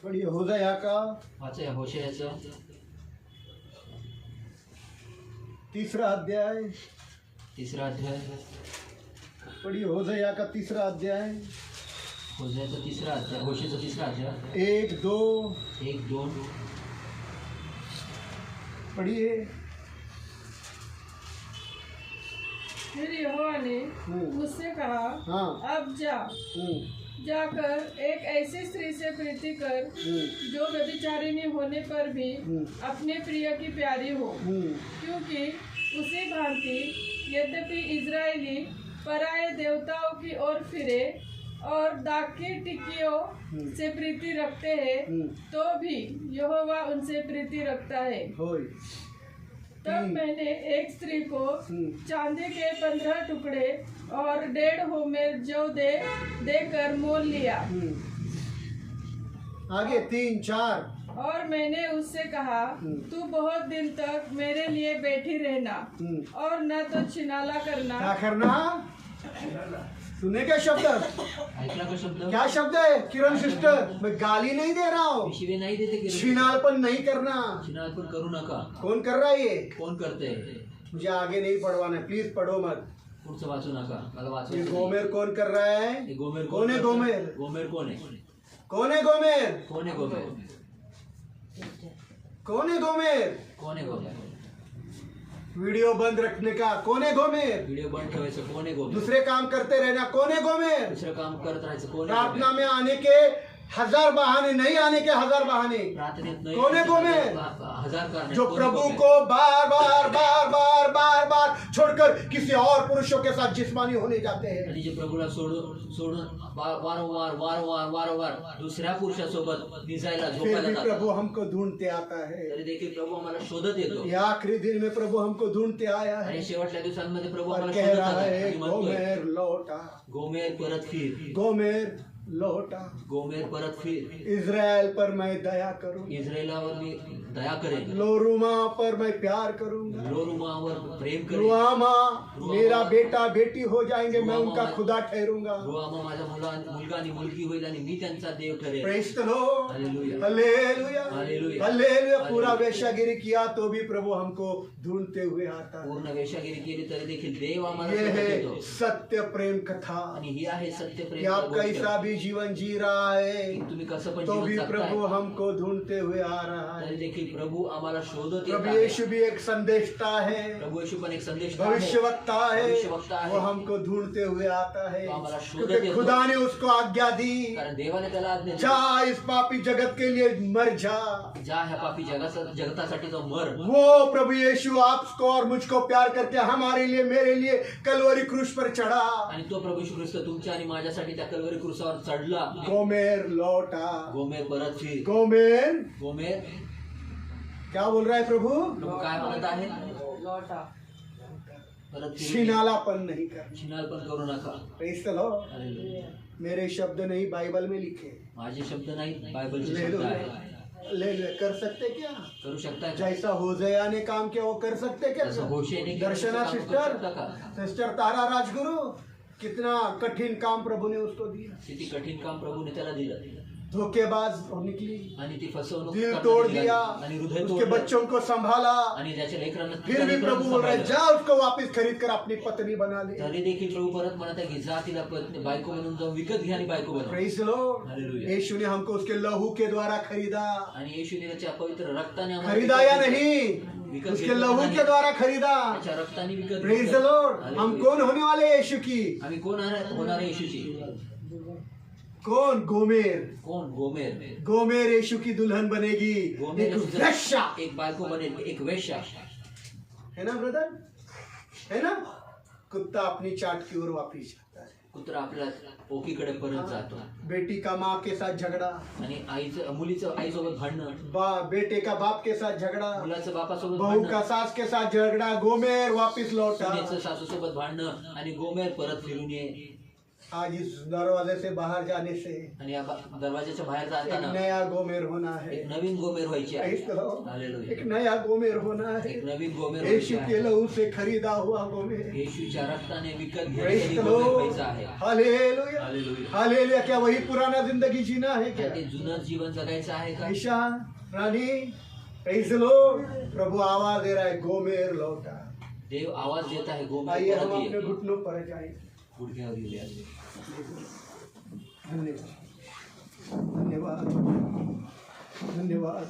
A: पढ़िए होशाया का
B: वाचा होशेयाचं
A: 3रा अध्याय।
B: 3रा अध्याय.
A: पढ़िए होशाया का 3रा अध्याय,
B: होशेयाचा 3रा अध्याय. होशेचा 3रा अध्याय
A: 1, 2
B: 1, 2.
A: पढ़िए।
C: फिर यहोवा ने मुझसे कहा,
A: हाँ।
C: अब जा, जाकर एक ऐसी स्त्री से प्रीति कर जो व्यभिचारिणी होने पर भी अपने प्रिय की प्यारी हो, क्योंकि उसी भांति यद्यपि इजरायली पराये देवताओं की ओर फिरे और दाग की टिक्कियों से प्रीति रखते हैं, तो भी यहोवा उनसे प्रीति रखता है।
A: होय।
C: तब मैंने एक स्त्री को चांदी के 15 टुकड़े और 1.5 होमेर जौ देकर मोल लिया।
A: आगे 3, 4।
C: और मैंने उससे कहा, तू बहुत दिन तक मेरे लिए बैठी रहना और न तो छिनाला करना
A: क्या करना? सुने क्या शब्द?
B: ऐकला का शब्द?
A: क्या शब्द है किरण सिस्टर? मैं गाली नहीं दे रहा हूँ,
B: मी शिवे नाही देते की
A: छिनालपन नहीं करना।
B: शिनालपण करू नका.
A: कौन कर रहा है ये?
B: कोण करते?
A: मुझे आगे नहीं पढ़वाना है, प्लीज पढ़ो मत।
B: पुढचं वाचू नका, मला
A: ये
B: वाचू.
A: गोमेर कौन कर रहा है?
B: हे गोमेर
A: कौन है गोमेर?
B: गोमेर कोण आहे?
A: कौन है गोमेर?
B: कोण आहे गोमेर?
A: कौन है गोमेर?
B: कोण आहे गोमेर?
A: वीडियो बंद रखने का कौन है गोमेर?
B: व्हिडिओ बंद ठेवायचं कोण आहे गोमेर?
A: दूसरे काम करते रहना कौन है गोमेर?
B: दुसरं काम करत राहायचं कोण आहे
A: प्रार्थना
B: गोमेर?
A: में आने के 1000 बहाने, नहीं आने के 1000 बहाने।
B: प्रार्थनेत नाही
A: कोण आहे गोमेर?
B: हजार कारण
A: जो प्रभु को बार बार बार बार बार बार छोड़कर किसी और पुरुषों के साथ जिस्मानी होने जाते हैं।
B: आणि जे प्रभूला सोडून सोडून वारंवार वारंवार वारंवार दुसऱ्या पुरुषासोबत निजायला
A: फिर
B: झोपायला
A: भी
B: जातात.
A: प्रभु हमको ढूंढते आता है।
B: तरी देखील प्रभू आम्हाला शोधत येतो.
A: ये आखिरी दिन में प्रभु हमको ढूंढते आया है
B: आणि शेवटच्या दिवसांमध्ये प्रभू
A: और
B: आम्हाला
A: कह
B: शोधत
A: रहा
B: आहे
A: है
B: आणि म्हणतोय,
A: गोमेर लौटा,
B: गोमेर परत फिर,
A: गोमेर लौटा।
B: गोमेर परत फिर.
A: इज़राइल पर मैं दया करूँ,
B: इस्रायलावर मी दया करेन,
A: लोरुमा पर मैं प्यार करूंगा।
B: लोरुमावर प्रेम करेन.
A: रुआमा मेरा बेटा बेटी हो जाएंगे, मैं उनका खुदा ठहरूंगा।
B: रुआमा माझा मुलगा आणि मुलगी होईल आणि मी त्यांचा देव ठरेन.
A: Praise the Lord,
B: hallelujah.
A: Hallelujah,
B: hallelujah.
A: Hallelujah. पूरा वेश्यागिरी किया तो भी प्रभु हमको ढूंढते हुए आता है।
B: पूर्ण वेश्यागिरी केली तरी देखील देव आम्हाला
A: ये
B: शोधत
A: है
B: येतो.
A: सत्य प्रेम कथा
B: आणि ही आहे सत्य
A: कि
B: प्रेम.
A: आप कैसा भी जीवन जी रहा है
B: तुम्ही कसं पण
A: तो भी
B: जीवन
A: प्रभु
B: जगताय,
A: हमको ढूंढते हुए आ रहा
B: तरी
A: है।
B: देखील प्रभू आम्हाला शोधत येत
A: प्रभु
B: आहे.
A: यीशु भी एक संदेशता है,
B: प्रभू येशू पण एक संदेश
A: भविष्यवक्ता है,
B: भविष्यवक्ता है.
A: वो हमको ढूंढते हुए आता है
B: तो हमारा शोधत
A: क्योंकि
B: येतो.
A: खुदा ने उसको आज्ञा दी,
B: कारण देवाने त्याला आज्ञा दिली.
A: जा इस पापी जगत के लिए मर जा।
B: ज्या ह्या पापी जगतासाठी तो मर.
A: वो प्रभु यीशु आपको और मुझको प्यार करके हमारे लिए, मेरे लिए कलवरी क्रूस पर चढ़ा।
B: आणि तो प्रभू येशू ख्रिस्त तुमच्या आणि माझ्यासाठी त्या कल्वरी क्रूसावर चढला.
A: गोमेर लौटा,
B: गोमेर परत फिर.
A: गोमेर
B: गोमेर
A: क्या बोल रहा है प्रभु?
B: प्रभू काय म्हणत आहे?
E: लौटा.
B: परत फिर.
A: छिनालापन नहीं करना।
B: छिनाल पण करू नका.
A: Praise the Lord.
B: हालेलुया.
A: मेरे शब्द नहीं बाइबल में लिखे,
B: माझे शब्द नाही, बायबलचे
A: ले
B: शब्द
A: लो,
B: आहेत.
A: ले लो। कर सकते क्या?
B: करू शकता का?
A: जैसा होशेया ने काम किया वो कर सकते क्या?
B: जसं होशेयाने केलं
A: दर्शना
B: तसं काम करू
A: सिस्टर,
B: शकता का?
A: सिस्टर तारा राजगुरु, कितना कठिन काम प्रभु ने उसको दिया।
B: किती कठीण काम प्रभूने त्याला दिलं
A: धोखेबाज निकली,
B: आणि ती फसवणूक
A: दिल
B: करणारी
A: तोड़
B: निघाली.
A: दिया,
B: आणि हृदय
A: उसके
B: तोडलं.
A: बच्चों को संभाला,
B: आणि त्याच्या लेकरांना
A: फिर भी प्रभु बोल रहे जा उसको वापस खरीद कर अपनी पत्नी बना ले।
B: तरी देखील प्रभू परत म्हणत आहे की जा तिला बायको म्हणून जाऊन विकत घ्या आणि बायको बनवा.
A: Praise the Lord.
B: हालेलुया.
A: यीशु ने हमको उसके लहू के द्वारा खरीदा,
B: आणि येशूने त्याच्या पवित्र रक्ताने आम्हाला
A: खरीदा या
B: विकत
A: नहीं,
B: विकत
A: उसके
B: घेतलं
A: लहू
B: नाही.
A: के द्वारा खरीदा।
B: त्याच्या रक्ताने विकत
A: प्रेज़ द
B: घेतलं.
A: लॉर्ड। हम
B: हालेलुया.
A: कौन होने वाले हैं यीशु की?
B: आम्ही कोण होणार आहे येशूची?
A: कौन? गोमेर।
B: कोण? गोमेर.
A: गोमेर यीशु की दुल्हन बनेगी,
B: गोमेर
A: एक
B: येशूचं
A: वेश्या,
B: एक बायको बनेल, एक वेश्या.
A: है ना ब्रदर? है ना? कुत्ता अपनी चाट की ओर वापिस जाता है,
B: कुत्रा आपल्या ओकीकडे परत जातो.
A: बेटी का माँ के साथ झगड़ा,
B: आणि मुलीचं आईसोबत भांडणं,
A: बेटे का बाप के साथ झगड़ा,
B: मुलाचं बापासोबत
A: बहू
B: भांडणं,
A: का सास के साथ झगड़ा, गोमेर वापिस लौटा।
B: सुनेचं सासूसोबत भांडणं आणि गोमेर परत फिरून ये.
A: आज इस दरवाजे से बाहर जाने से
B: आणि या दरवाजाच्या बाहेर
A: एक
B: जाताना
A: नया गोमेर होना है।
B: एक नवीन गोमेर व्हायची आहे.
A: Praise the Lord.
B: हालेलुया.
A: एक नया गोमेर होना है,
B: एक नवीन गोमेर
A: यीशु
B: व्हायची
A: के
B: आहे.
A: लहू से खरीदा हुआ गोमेर।
B: येशूच्या रक्ताने विकत
A: प्रेज़
B: घेतलेली
A: द
B: गोमेर
A: लॉर्ड।
B: व्हायचं आहे.
A: Hallelujah,
B: hallelujah.
A: हालेलुया। क्या वही पुराना जिंदगी जीना है क्या?
B: त्या ते जुनं जीवन जगायचं आहे का?
A: ईशा रानी, प्रेज़ द लॉर्ड। प्रभु आवाज दे रहा है, गोमेर लौटा।
B: देव आवाज देत आहे, गोमेर
A: आइए हम
B: परत
A: अपने
B: ये.
A: घुटनों पर जाएं।
B: गुडघ्यावर येऊया.
A: धन्यवाद, धन्यवाद, धन्यवाद।